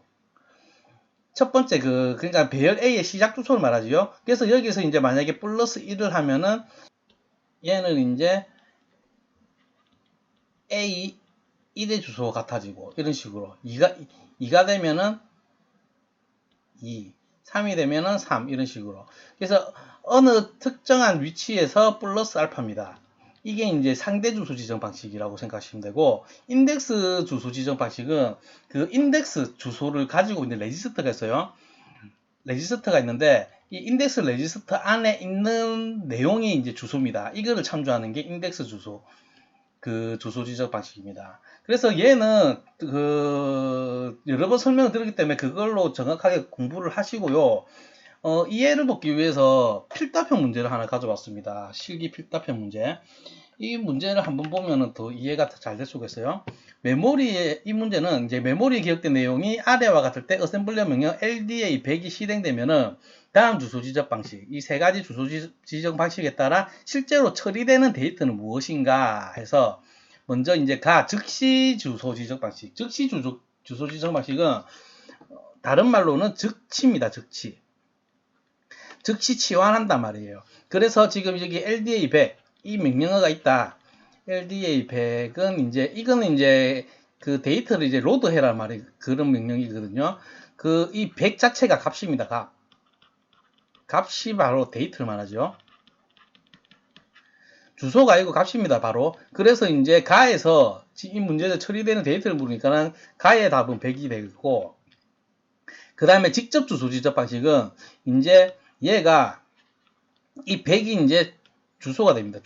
[SPEAKER 1] 첫 번째 그러니까 배열 A의 시작 주소를 말하지요. 그래서 여기서 이제 만약에 플러스 1을 하면은 얘는 이제 A 1의 주소가 같아지고 이런 식으로 2가 되면은 2, 3이 되면은 3 이런 식으로. 그래서 어느 특정한 위치에서 플러스 알파입니다. 이게 이제 상대 주소 지정 방식이라고 생각하시면 되고 인덱스 주소 지정 방식은 인덱스 주소를 가지고 있는 레지스터가 있어요. 레지스터가 있는데 이 인덱스 레지스터 안에 있는 내용이 이제 주소입니다. 이거를 참조하는 게 인덱스 주소 주소 지정 방식입니다. 그래서 얘는 여러 번 설명을 드렸기 때문에 그걸로 정확하게 공부를 하시고요. 이해를 돕기 위해서 필답형 문제를 하나 가져왔습니다. 실기 필답형 문제. 이 문제를 한번 보면 더 이해가 잘 될 수가 있어요. 이 문제는 이제 메모리에 기억된 내용이 아래와 같을 때 어셈블러 명령 LDA 100이 실행되면은 다음 주소 지정 방식, 이 세 가지 주소 지정 방식에 따라 실제로 처리되는 데이터는 무엇인가 해서 먼저 이제 즉시 주소 지정 방식. 즉시 주소 지정 방식은 다른 말로는 즉치입니다. 즉시 치환한단 말이에요. 그래서 지금 여기 LDA 100 이 명령어가 있다. LDA 100은 이거는 데이터를 이제 로드해라 말이 그런 명령이거든요. 이 100 자체가 값입니다. 값이 바로 데이터를 말하죠. 주소가 아니고 값입니다. 바로. 그래서 이제 가에서 이 문제에서 처리되는 데이터를 물으니까는 가의 답은 100이 되고 그 다음에 직접 주소 지정 방식은 이제 얘가 이 100이 이제 주소가 됩니다.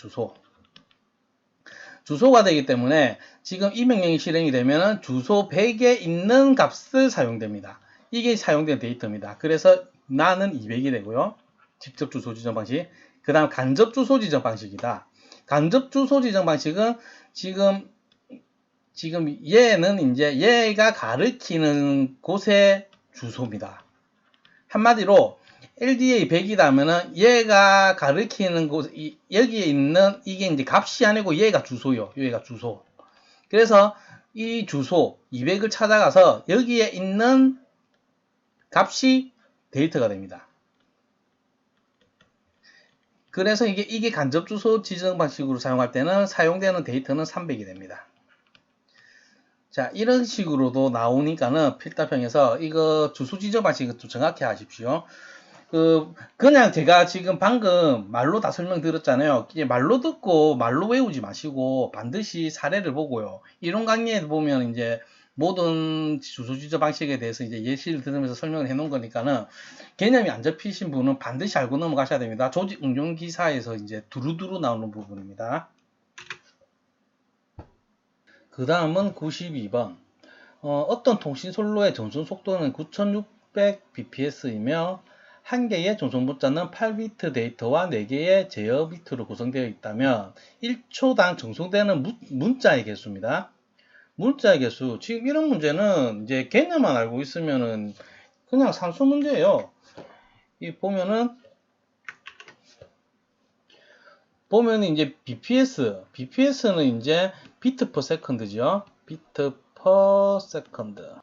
[SPEAKER 1] 주소가 되기 때문에 지금 이 명령이 실행이 되면 주소 100에 있는 값을 사용됩니다. 이게 사용된 데이터입니다. 그래서 나는 200이 되고요. 직접 주소 지정 방식. 그 다음 간접 주소 지정 방식이다. 간접 주소 지정 방식은 지금 얘는 이제 얘가 가리키는 곳의 주소입니다. 한마디로 LDA 100이다 하면은 얘가 가리키는 곳, 여기에 있는 이게 이제 값이 아니고 얘가 주소요. 얘가 주소. 그래서 이 주소 200을 찾아가서 여기에 있는 값이 데이터가 됩니다. 그래서 이게 간접 주소 지정 방식으로 사용할 때는 사용되는 데이터는 300이 됩니다. 자, 이런 식으로도 나오니까는 필답형에서 이거 주소 지정 방식은 좀 정확히 하십시오. 그냥 제가 지금 방금 말로 다 설명드렸잖아요. 말로 듣고 말로 외우지 마시고 반드시 사례를 보고요. 이론 강의에 보면 이제 모든 주소 지정 방식에 대해서 이제 예시를 들으면서 설명을 해 놓은 거니까는 개념이 안 잡히신 분은 반드시 알고 넘어가셔야 됩니다. 조직 응용 기사에서 이제 두루두루 나오는 부분입니다. 그 다음은 92번. 어떤 통신 선로의 전송 속도는 9600bps이며 한 개의 전송 문자는 8비트 데이터와 4개의 제어 비트로 구성되어 있다면 1초당 전송되는 문자의 개수입니다. 문자의 개수. 지금 이런 문제는 이제 개념만 알고 있으면은 그냥 산수 문제예요. 이 보면은 이제 BPS는 이제 비트 퍼 세컨드죠. 비트 퍼 세컨드.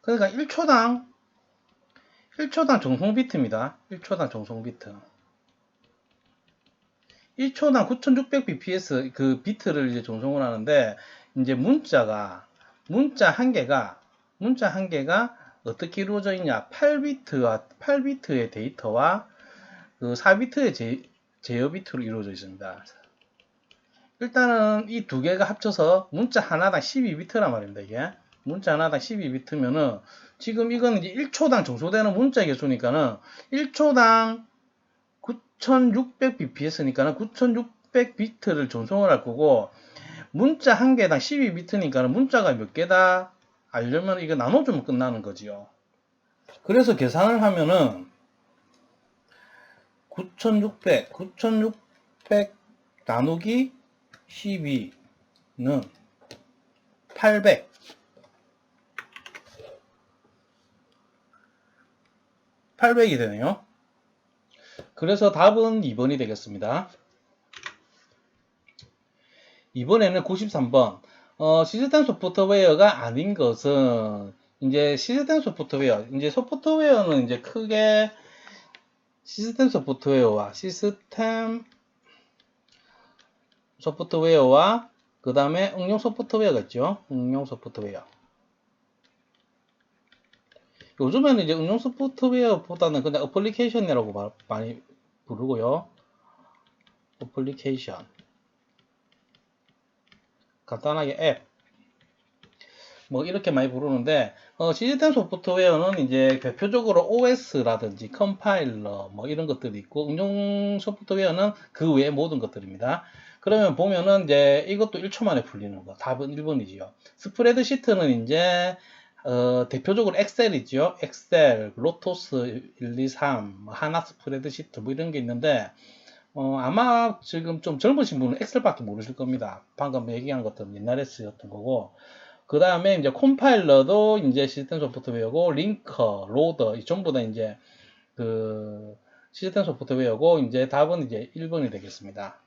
[SPEAKER 1] 그러니까 1초당 정송 비트입니다. 1초당 정송 비트. 1초당 9600 bps 그 비트를 이제 전송을 하는데 이제 문자 한 개가 어떻게 이루어져 있냐? 8비트의 데이터와 그 4비트의 제어 비트로 이루어져 있습니다. 일단은 이 두 개가 합쳐서 문자 하나당 12비트란 말입니다. 이게 문자 하나당 12비트면은 지금 이거는 이제 1초당 정소되는 문자 개수니까는 1초당 9600bps니까는 9600비트를 전송을 할 거고 문자 한 개당 12비트니까는 문자가 몇 개다 알려면 이거 나눠주면 끝나는 거지요. 그래서 계산을 하면은 9600 나누기 12는 800이 되네요. 그래서 답은 2번이 되겠습니다. 이번에는 93번. 시스템 소프트웨어가 아닌 것은 이제 시스템 소프트웨어. 이제 소프트웨어는 이제 크게 시스템 소프트웨어와 그 다음에 응용 소프트웨어가 있죠. 응용 소프트웨어. 요즘에는 이제 응용 소프트웨어보다는 그냥 어플리케이션이라고 많이 부르고요. 어플리케이션. 간단하게 앱. 뭐 이렇게 많이 부르는데 시스템 소프트웨어는 이제 대표적으로 OS라든지 컴파일러 뭐 이런 것들이 있고 응용 소프트웨어는 그 외의 모든 것들입니다. 그러면 보면은 이제 이것도 1초 만에 풀리는 거. 답은 1번이지요. 스프레드시트는 이제 대표적으로 엑셀이죠. 엑셀, 로토스 123, 하나 스프레드시트 뭐 이런 게 있는데 아마 지금 좀 젊으신 분은 엑셀밖에 모르실 겁니다. 방금 얘기한 것들은 옛날에 쓰였던 거고 그 다음에 이제 컴파일러도 이제 시스템 소프트웨어고 링커, 로더 전부 다 이제 그 시스템 소프트웨어고 이제 답은 이제 1번이 되겠습니다.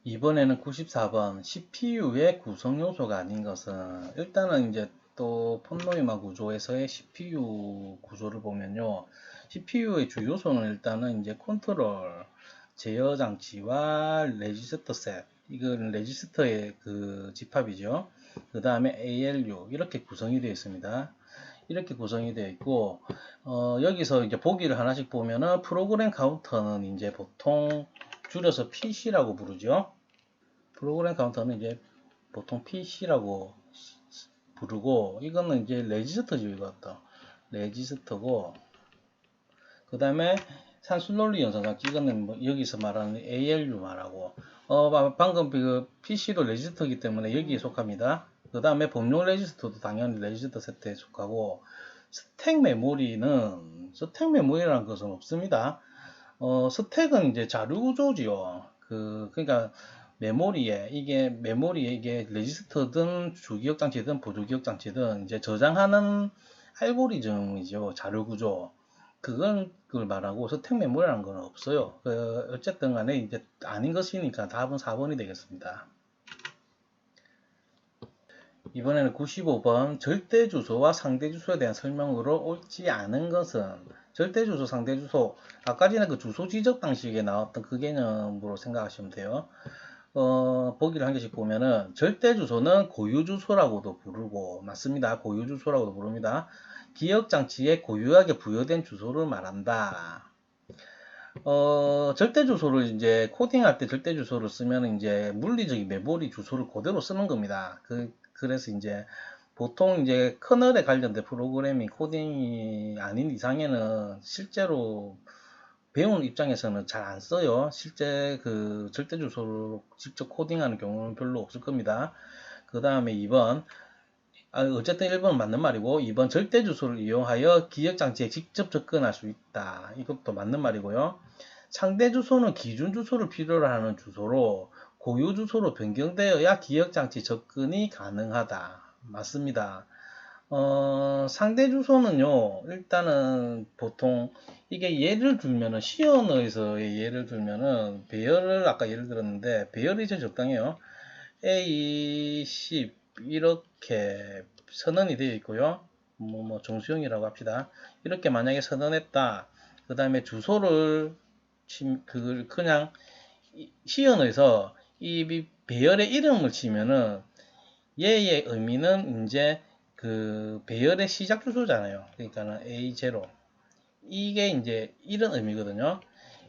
[SPEAKER 1] 이번에는 94번 CPU의 구성 요소가 아닌 것은 일단은 이제 또 폰노이마 구조에서의 CPU 구조를 보면요. CPU의 주 요소는 일단은 이제 컨트롤, 제어 장치와 레지스터 셋. 이건 레지스터의 그 집합이죠. 그 다음에 ALU 이렇게 구성이 되어 있습니다. 이렇게 구성이 되어 있고 여기서 이제 보기를 하나씩 보면은 프로그램 카운터는 이제 보통 줄여서 PC라고 부르죠. 프로그램 카운터는 이제 보통 PC라고 부르고 이거는 이제 레지스터죠. 이것도 레지스터고 그 다음에 산술논리 연산장치 이거는 뭐 여기서 말하는 ALU 말하고 방금 그 PC도 레지스터이기 때문에 여기에 속합니다. 그 다음에 범용 레지스터도 당연히 레지스터 세트에 속하고 스택 메모리라는 것은 없습니다. 스택은 이제 자료 구조지요. 그러니까 메모리에 이게 레지스터든 주기억 장치든 보조기억 장치든 이제 저장하는 알고리즘이죠. 자료 구조. 그걸 말하고 스택 메모리라는 건 없어요. 어쨌든 간에 이제 아닌 것이니까 답은 4번이 되겠습니다. 이번에는 95번 절대 주소와 상대 주소에 대한 설명으로 옳지 않은 것은 절대 주소, 상대 주소 아까 전에 그 주소 지적 방식에 나왔던 그 개념으로 생각하시면 돼요. 보기를 한 개씩 보면은 절대 주소는 고유 주소라고도 부르고 맞습니다. 고유 주소라고도 부릅니다. 기억 장치에 고유하게 부여된 주소를 말한다. 절대 주소를 이제 코딩할 때 절대 주소를 쓰면 이제 물리적인 메모리 주소를 그대로 쓰는 겁니다. 그래서 이제 보통 이제 커널에 관련된 프로그래밍 코딩이 아닌 이상에는 실제로 배우는 입장에서는 잘 안 써요. 실제 그 절대 주소로 직접 코딩하는 경우는 별로 없을 겁니다. 그 다음에 2번, 어쨌든 1번은 맞는 말이고, 2번 절대 주소를 이용하여 기억 장치에 직접 접근할 수 있다. 이것도 맞는 말이고요. 상대 주소는 기준 주소를 필요로 하는 주소로 고유 주소로 변경되어야 기억 장치 접근이 가능하다. 맞습니다. 상대 주소는요, 일단은 보통 이게 예를 들면은 시언어에서의 예를 들면은 배열을 아까 예를 들었는데 배열이 제일 적당해요. A, 10 이렇게 선언이 되어 있고요. 뭐 정수형이라고 합시다. 이렇게 만약에 선언했다. 그 다음에 주소를 그걸 그냥 시언어에서 이 배열의 이름을 치면은 얘의 의미는 이제 그 배열의 시작 주소잖아요. 그러니까는 A0. 이게 이제 이런 의미거든요.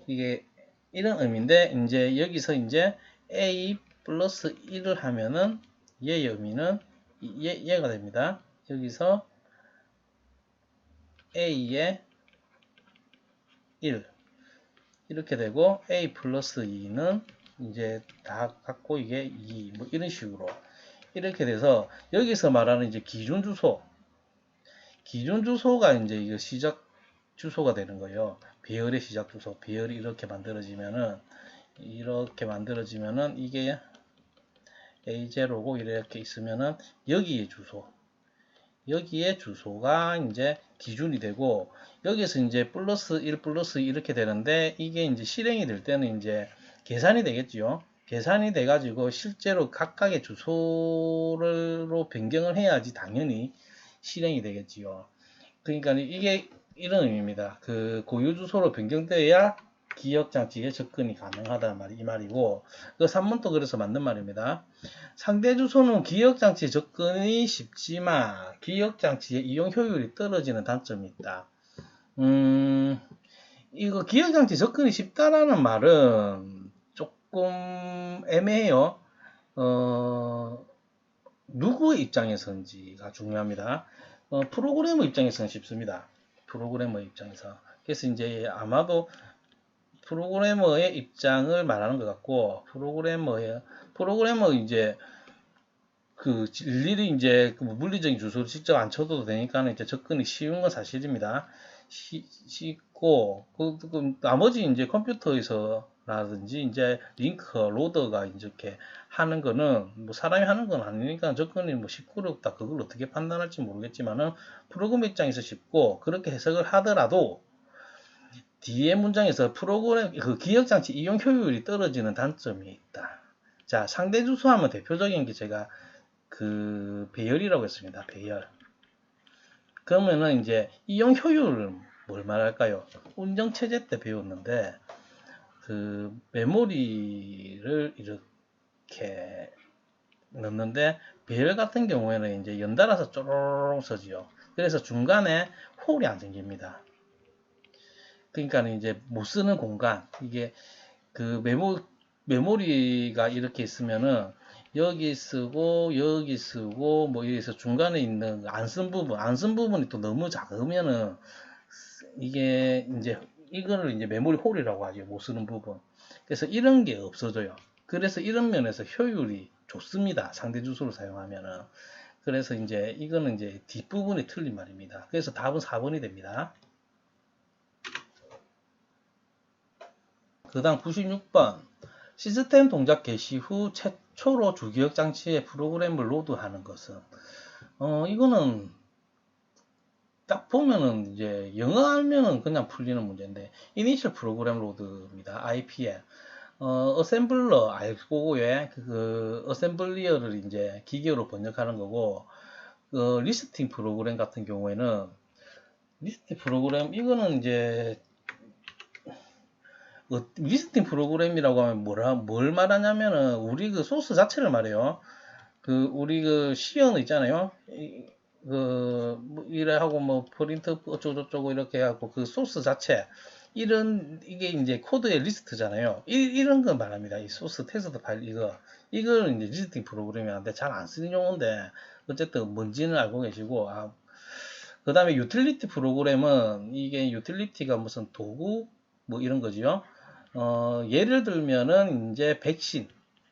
[SPEAKER 1] 이게 이런 의미인데 이제 여기서 이제 A 플러스 1을 하면은 얘의 의미는 얘가 됩니다. 여기서 A의 1 이렇게 되고 A 플러스 2는 이제 다 갖고 이게 2 뭐 이런 식으로 이렇게 돼서 여기서 말하는 이제 기준 주소가 이제 이거 시작 주소가 되는 거예요. 배열의 시작 주소. 배열이 이렇게 만들어지면은 이게 A0고 이렇게 있으면은 여기에 주소가 이제 기준이 되고 여기서 이제 플러스 1 플러스 2 이렇게 되는데 이게 이제 실행이 될 때는 이제 계산이 되겠지요. 계산이 돼 가지고 실제로 각각의 주소로 변경을 해야지 당연히 실행이 되겠지요. 그러니까 이게 이런 의미입니다. 그 고유 주소로 변경되어야 기억 장치에 접근이 가능하다 이 말이고 그 3번도 그래서 맞는 말입니다. 상대 주소는 기억 장치 접근이 쉽지만 기억 장치의 이용 효율이 떨어지는 단점이 있다. 이거 기억 장치 접근이 쉽다라는 말은 조금 애매해요. 누구의 입장에서인지가 중요합니다. 프로그래머 입장에서는 쉽습니다. 프로그래머 입장에서. 그래서 이제 아마도 프로그래머의 입장을 말하는 것 같고, 프로그래머 이제 그 일일이 이제 그 물리적인 주소를 직접 안 쳐도 되니까 이제 접근이 쉬운 건 사실입니다. 쉽고, 나머지 이제 컴퓨터에서라든지 이제 링크, 로더가 이렇게 하는 거는 뭐 사람이 하는 건 아니니까 접근이 뭐 시끄럽다. 그걸 어떻게 판단할지 모르겠지만은 프로그래머 입장에서 쉽고 그렇게 해석을 하더라도 뒤에 문장에서 프로그램 그 기억장치 이용 효율이 떨어지는 단점이 있다. 자, 상대 주소하면 대표적인 게 제가 그 배열이라고 했습니다. 배열. 그러면은 이제 이용 효율을 뭘 말할까요? 운영체제 때 배웠는데 그 메모리를 이렇게 넣는데 배열 같은 경우에는 이제 연달아서 쪼로록 서지요. 그래서 중간에 홀이 안 생깁니다. 그러니까 이제 못 쓰는 공간 이게 그 메모리가 이렇게 있으면은 여기 쓰고 여기 쓰고 뭐 여기서 중간에 있는 안 쓴 부분이 또 너무 작으면은 이게 이제 이거를 이제 메모리 홀이라고 하죠. 못 쓰는 부분. 그래서 이런 게 없어져요. 그래서 이런 면에서 효율이 좋습니다. 상대 주소를 사용하면은. 그래서 이제 이거는 이제 뒷부분이 틀린 말입니다. 그래서 답은 4번이 됩니다. 그 다음 96번. 시스템 동작 개시 후 최초로 주기억 장치에 프로그램을 로드하는 것은 이거는 딱 보면은 이제 영어 알면은 그냥 풀리는 문제인데 이니셜 프로그램 로드입니다. IP에 어셈블러 알고에 그 어셈블리어를 이제 기계로 번역하는 거고 리스팅 프로그램 같은 경우에는 리스팅 프로그램 이거는 이제 리스팅 프로그램이라고 하면 뭘 말하냐면은 우리 그 소스 자체를 말해요. 그 우리 그 시연 있잖아요. 뭐 이래 하고 뭐 프린트 어쩌고저쩌고 이렇게 하고 그 소스 자체 이게 이제 코드의 리스트잖아요. 이런 거 말합니다. 이 소스 텍스트 파일 이걸 이제 리스팅 프로그램이라는데 잘 안 쓰는 용어인데 어쨌든 뭔지는 알고 계시고 그 다음에 유틸리티 프로그램은 이게 유틸리티가 무슨 도구 뭐 이런 거지요. 예를 들면은 이제 백신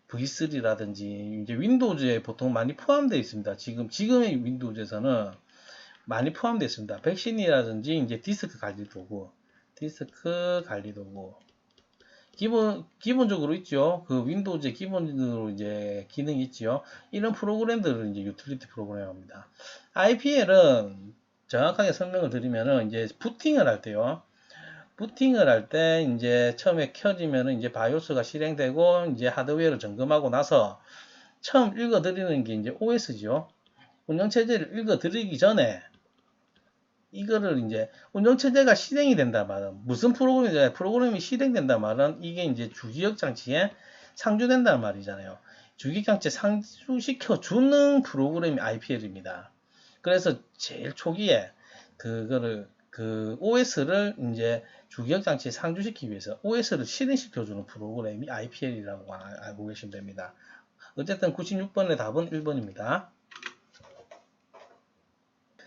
[SPEAKER 1] V3라든지 이제 윈도우즈에 보통 많이 포함되어 있습니다. 지금의 윈도우즈에서는 많이 포함되어 있습니다. 백신이라든지 이제 디스크 관리 도구 기본적으로 있죠. 그 윈도우즈의 기본으로 이제 기능이 있죠. 이런 프로그램들을 이제 유틸리티 프로그램입니다. IPL은 정확하게 설명을 드리면은 이제 부팅을 할 때요. 부팅을 할 때 이제 처음에 켜지면은 이제 바이오스가 실행되고 이제 하드웨어를 점검하고 나서 처음 읽어드리는 게 이제 OS죠. 운영체제를 읽어드리기 전에 이거를 이제 운영체제가 실행이 된다 말은 무슨 프로그램이 실행된다 말은 이게 이제 주기억 장치에 상주된다는 말이잖아요. 주기억 장치에 상주시켜 주는 프로그램이 IPL입니다. 그래서 제일 초기에 그 OS를 이제 주기억 장치에 상주시키기 위해서 OS를 실행시켜 주는 프로그램이 IPL이라고 알고 계시면 됩니다. 어쨌든 96번의 답은 1번입니다.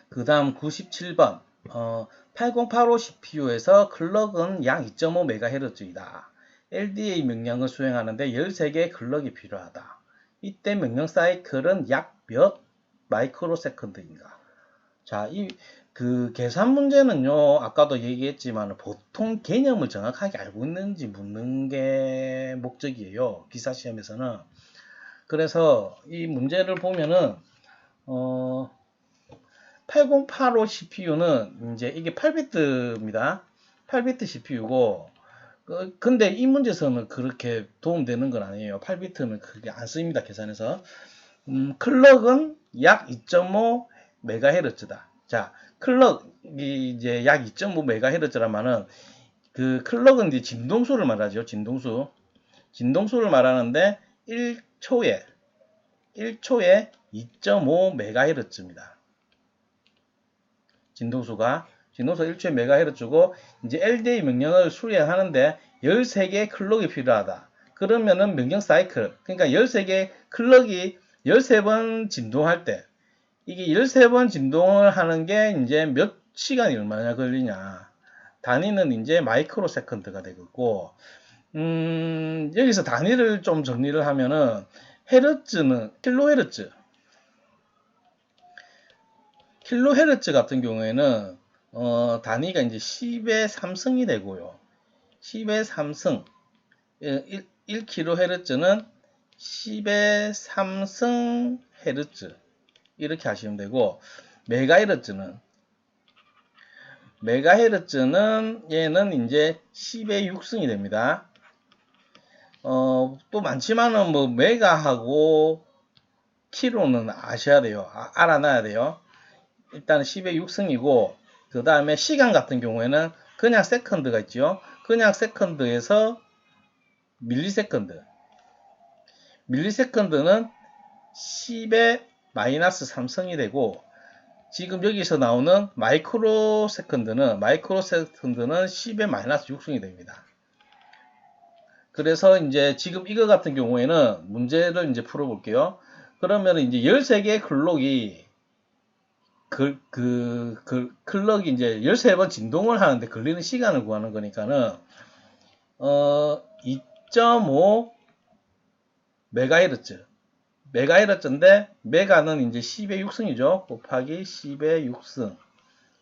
[SPEAKER 1] 그 다음 97번 8085 CPU에서 클럭은 약 2.5MHz이다. LDA 명령을 수행하는데 13개의 클럭이 필요하다. 이때 명령 사이클은 약 몇 마이크로 세컨드인가? 자, 그 계산 문제는요, 아까도 얘기했지만 보통 개념을 정확하게 알고 있는지 묻는 게 목적이에요. 기사 시험에서는. 그래서 이 문제를 보면은 8085 CPU는 이제 이게 8비트입니다. 8비트 CPU고 근데 이 문제에서는 그렇게 도움되는 건 아니에요. 8비트는 그게 안 쓰입니다. 계산해서. 클럭은 약 2.5MHz다. 자, 클럭이 이제 약 2.5MHz라면은 그 클럭은 이제 진동수를 말하죠. 진동수를 말하는데 1초에 2.5MHz입니다. 진동수가 1초에 MHz고 이제 LDA 명령을 수행하는데 13개의 클럭이 필요하다. 그러면은 명령 사이클, 그러니까 13개의 클럭이 13번 진동할 때 이게 13번 진동을 하는 게 이제 몇 시간이 얼마나 걸리냐. 단위는 이제 마이크로 세컨드가 되겠고 여기서 단위를 좀 정리를 하면은 헤르츠는 킬로헤르츠 같은 경우에는 단위가 이제 10의 3승이 되고요. 10의 3승 1kHz는 10의 3승 헤르츠 이렇게 하시면 되고 메가헤르츠는 얘는 이제 10의 6승이 됩니다. 또 많지만은 뭐 메가하고 킬로는 아셔야 돼요. 알아놔야 돼요. 일단 10의 6승이고 그 다음에 시간 같은 경우에는 그냥 세컨드가 있죠. 그냥 세컨드에서 밀리세컨드는 10의 마이너스 3승이 되고 지금 여기서 나오는 마이크로 세컨드는 10의 마이너스 6승이 됩니다. 그래서 이제 지금 이거 같은 경우에는 문제를 이제 풀어볼게요. 그러면 이제 13개의 클럭이 클럭이 이제 13번 진동을 하는데 걸리는 시간을 구하는 거니까는 2.5 메가헤르츠인데 메가는 이제 10의 6승이죠. 곱하기 10의 6승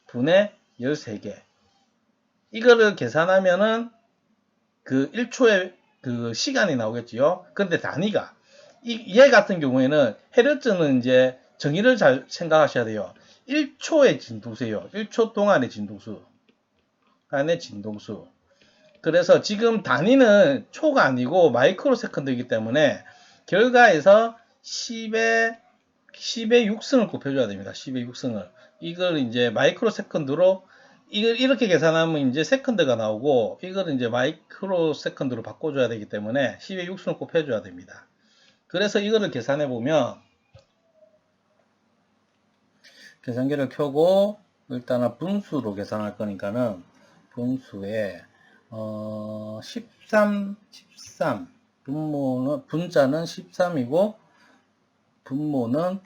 [SPEAKER 1] 분의 13개. 이거를 계산하면은 그 1초의 그 시간이 나오겠지요. 근데 단위가 얘 같은 경우에는 헤르츠는 이제 정의를 잘 생각하셔야 돼요. 1초의 진동수예요. 1초 동안의 진동수. 그래서 지금 단위는 초가 아니고 마이크로 세컨드이기 때문에 결과에서 10의 6승을 곱해줘야 됩니다. 10의 6승을. 이걸 이제 마이크로 세컨드로 이걸 이렇게 계산하면 이제 세컨드가 나오고 이걸 이제 마이크로 세컨드로 바꿔줘야 되기 때문에 10의 6승을 곱해줘야 됩니다. 그래서 이거를 계산해 보면 계산기를 켜고 일단은 분수로 계산할 거니까는 분수에 13 분자는 13이고 분모는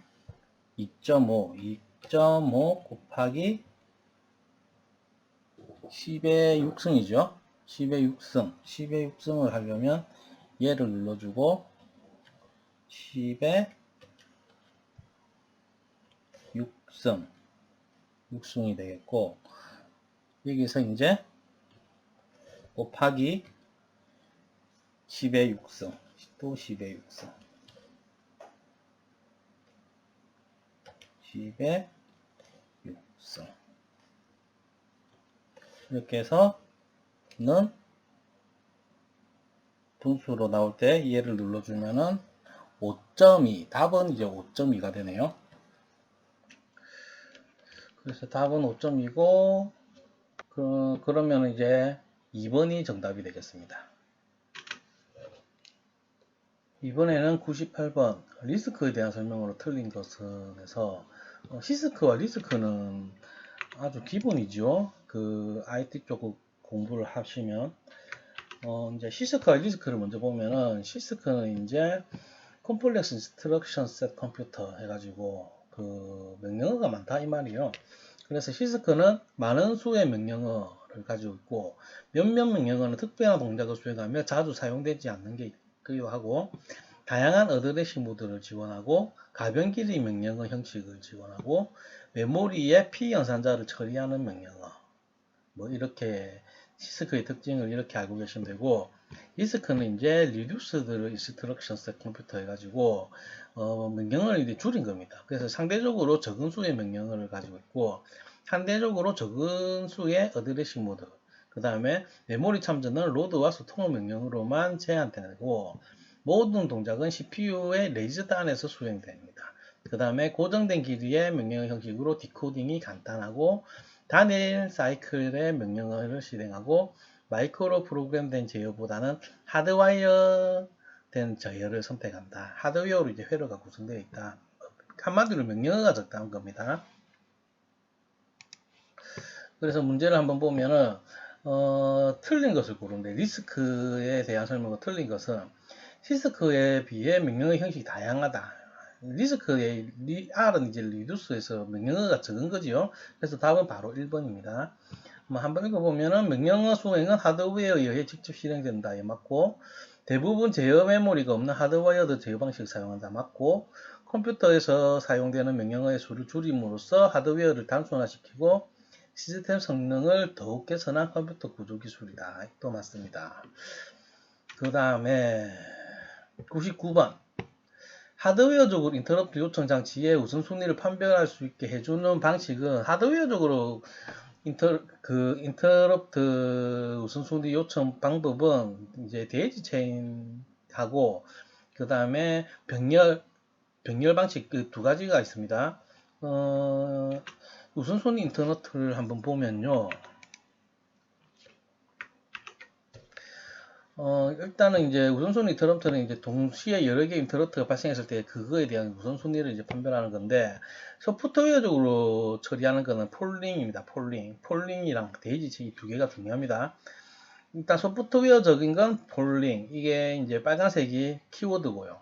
[SPEAKER 1] 2.5 곱하기 10의 6승이죠. 10의 6승, 10의 6승을 하려면 얘를 눌러주고 10의 6승, 6승이 되겠고, 여기서 이제 곱하기 10의 6승, 또 10의 6승, 10의 6승. 이렇게 해서 는 분수로 나올 때 얘를 눌러주면은 5.2, 답은 이제 5.2가 되네요. 그래서 답은 5.2고, 그러면 이제 2번이 정답이 되겠습니다. 이번에는 98번 리스크에 대한 설명으로 틀린 것은에서 시스크와 리스크는 아주 기본이죠. 그 IT 쪽 공부를 하시면 이제 시스크와 리스크를 먼저 보면은 시스크는 이제 컴플렉스 인스트럭션 셋 컴퓨터 해가지고 그 명령어가 많다 이 말이에요. 그래서 시스크는 많은 수의 명령어를 가지고 있고 몇몇 명령어는 특별한 동작을 수행하며 자주 사용되지 않는 게 있기도 하고 다양한 어드레싱 모드를 지원하고 가변 길이 명령어 형식을 지원하고 메모리의 피연산자를 처리하는 명령어 뭐 이렇게 시스크의 특징을 이렇게 알고 계시면 되고 리스크는 이제 Reduced Instruction Set 컴퓨터 해가지고 명령어를 이제 줄인 겁니다. 그래서 상대적으로 적은 수의 명령어를 가지고 있고 상대적으로 적은 수의 어드레싱 모드 그 다음에 메모리 참전은 로드와 스토어 명령으로만 제한되고 모든 동작은 CPU의 레지스터 안에서 수행됩니다. 그 다음에 고정된 길이의 명령 형식으로 디코딩이 간단하고 단일 사이클의 명령어를 실행하고 마이크로 프로그램된 제어보다는 하드와이어 된 제어를 선택한다. 하드웨어로 이제 회로가 구성되어 있다. 한마디로 명령어가 적다는 겁니다. 그래서 문제를 한번 보면은 틀린 것을 고르는데 리스크에 대한 설명으로 틀린 것은 시스크에 비해 명령어 형식이 다양하다. 리스크의 R은 이제 리두스에서 명령어가 적은 거지요. 그래서 답은 바로 1번입니다. 한번 읽어보면은 명령어 수행은 하드웨어에 의해 직접 실행된다에 맞고 대부분 제어 메모리가 없는 하드와이어드 제어 방식을 사용한다 맞고 컴퓨터에서 사용되는 명령어의 수를 줄임으로써 하드웨어를 단순화시키고 시스템 성능을 더욱 개선한 컴퓨터 구조 기술이다. 또 맞습니다. 그 다음에 99번 하드웨어적으로 인터럽트 요청 장치의 우선순위를 판별할 수 있게 해주는 방식은 하드웨어적으로 인터럽트 우선순위 요청 방법은 이제 데이지 체인하고 그 다음에 병렬 방식 그 두 가지가 있습니다. 우선순위 인터럽트를 한번 보면요. 일단은 이제 우선순위 인터럽트는 이제 동시에 여러 개의 인터럽트가 발생했을 때 그거에 대한 우선순위를 이제 판별하는 건데 소프트웨어적으로 처리하는 거는 폴링입니다. 폴링이랑 데이지 체인 두 개가 중요합니다. 일단 소프트웨어적인 건 폴링 이게 이제 빨간색이 키워드고요.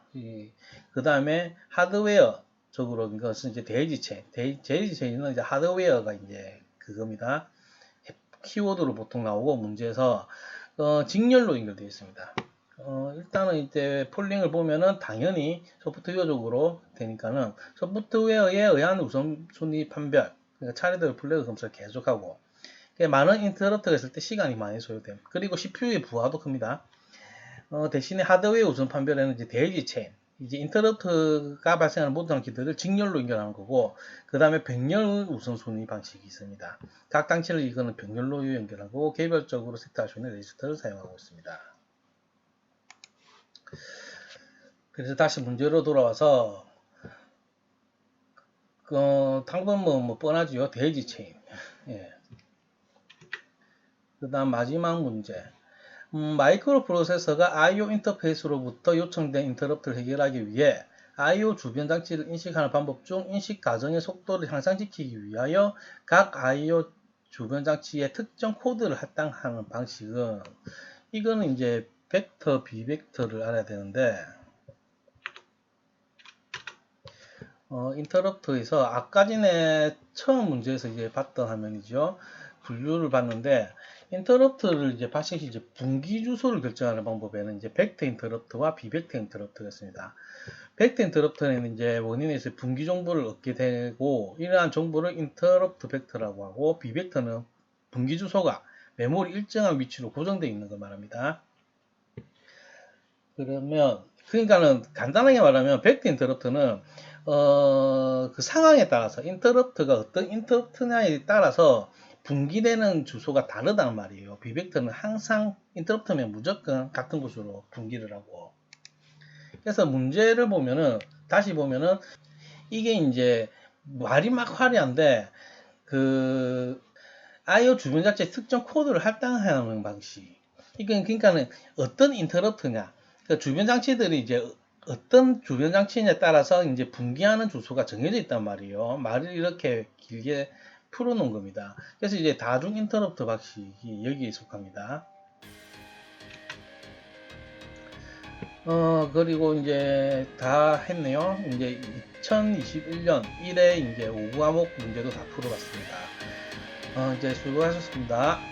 [SPEAKER 1] 그 다음에 하드웨어적으로 것은 이제 데이지 체인은 이제 하드웨어가 이제 그겁니다. 키워드로 보통 나오고 문제에서 직렬로 연결되어 있습니다. 일단은 이제 폴링을 보면은 당연히 소프트웨어적으로 되니까는 소프트웨어에 의한 우선순위 판별, 그러니까 차례대로 플래그 검사를 계속하고 많은 인터럽트가 있을 때 시간이 많이 소요됨. 그리고 CPU의 부하도 큽니다. 대신에 하드웨어 우선 판별에는 이제 데이지 체인, 이제 인터럽트가 발생하는 모든 장치들을 직렬로 연결하는 거고, 그 다음에 병렬 우선순위 방식이 있습니다. 각 장치를 이거는 병렬로 연결하고 개별적으로 세트할 수 있는 레지스터를 사용하고 있습니다. 그래서 다시 문제로 돌아와서 당번 뭐 뻔하지요. 데이지 체인. 예. 그 다음 마지막 문제. 마이크로 프로세서가 I/O 인터페이스로부터 요청된 인터럽트를 해결하기 위해 I/O 주변 장치를 인식하는 방법 중 인식 과정의 속도를 향상시키기 위하여 각 I/O 주변 장치에 특정 코드를 할당하는 방식은 이거는 이제 벡터, 비벡터를 알아야 되는데 인터럽트에서 아까 전에 처음 문제에서 이제 봤던 화면이죠. 분류를 봤는데, 인터럽트를 이제 받으실 이제 분기 주소를 결정하는 방법에는 이제 벡터 인터럽트와 비벡터 인터럽트가 있습니다. 벡터 인터럽트는 이제 원인에서 분기 정보를 얻게 되고, 이러한 정보를 인터럽트 벡터라고 하고, 비벡터는 분기 주소가 메모리 일정한 위치로 고정되어 있는 걸 말합니다. 그러면 그러니까는 간단하게 말하면 벡터 인터럽트는 그 상황에 따라서 인터럽트가 어떤 인터럽트냐에 따라서 분기되는 주소가 다르단 말이에요. 비벡터는 항상 인터럽트면 무조건 같은 곳으로 분기를 하고. 그래서 문제를 보면은 다시 보면은 이게 이제 말이 막 화려한데 그 IO 주변 자체 특정 코드를 할당하는 방식. 이건 그러니까는 어떤 인터럽트냐. 그러니까 주변 장치들이 이제 어떤 주변 장치냐에 따라서 이제 분기하는 주소가 정해져 있단 말이에요. 말을 이렇게 길게 풀어놓은 겁니다. 그래서 이제 다중 인터럽트 방식이 여기에 속합니다. 그리고 이제 다 했네요. 이제 2021년 1회 이제 5과목 문제도 다 풀어봤습니다. 이제 수고하셨습니다.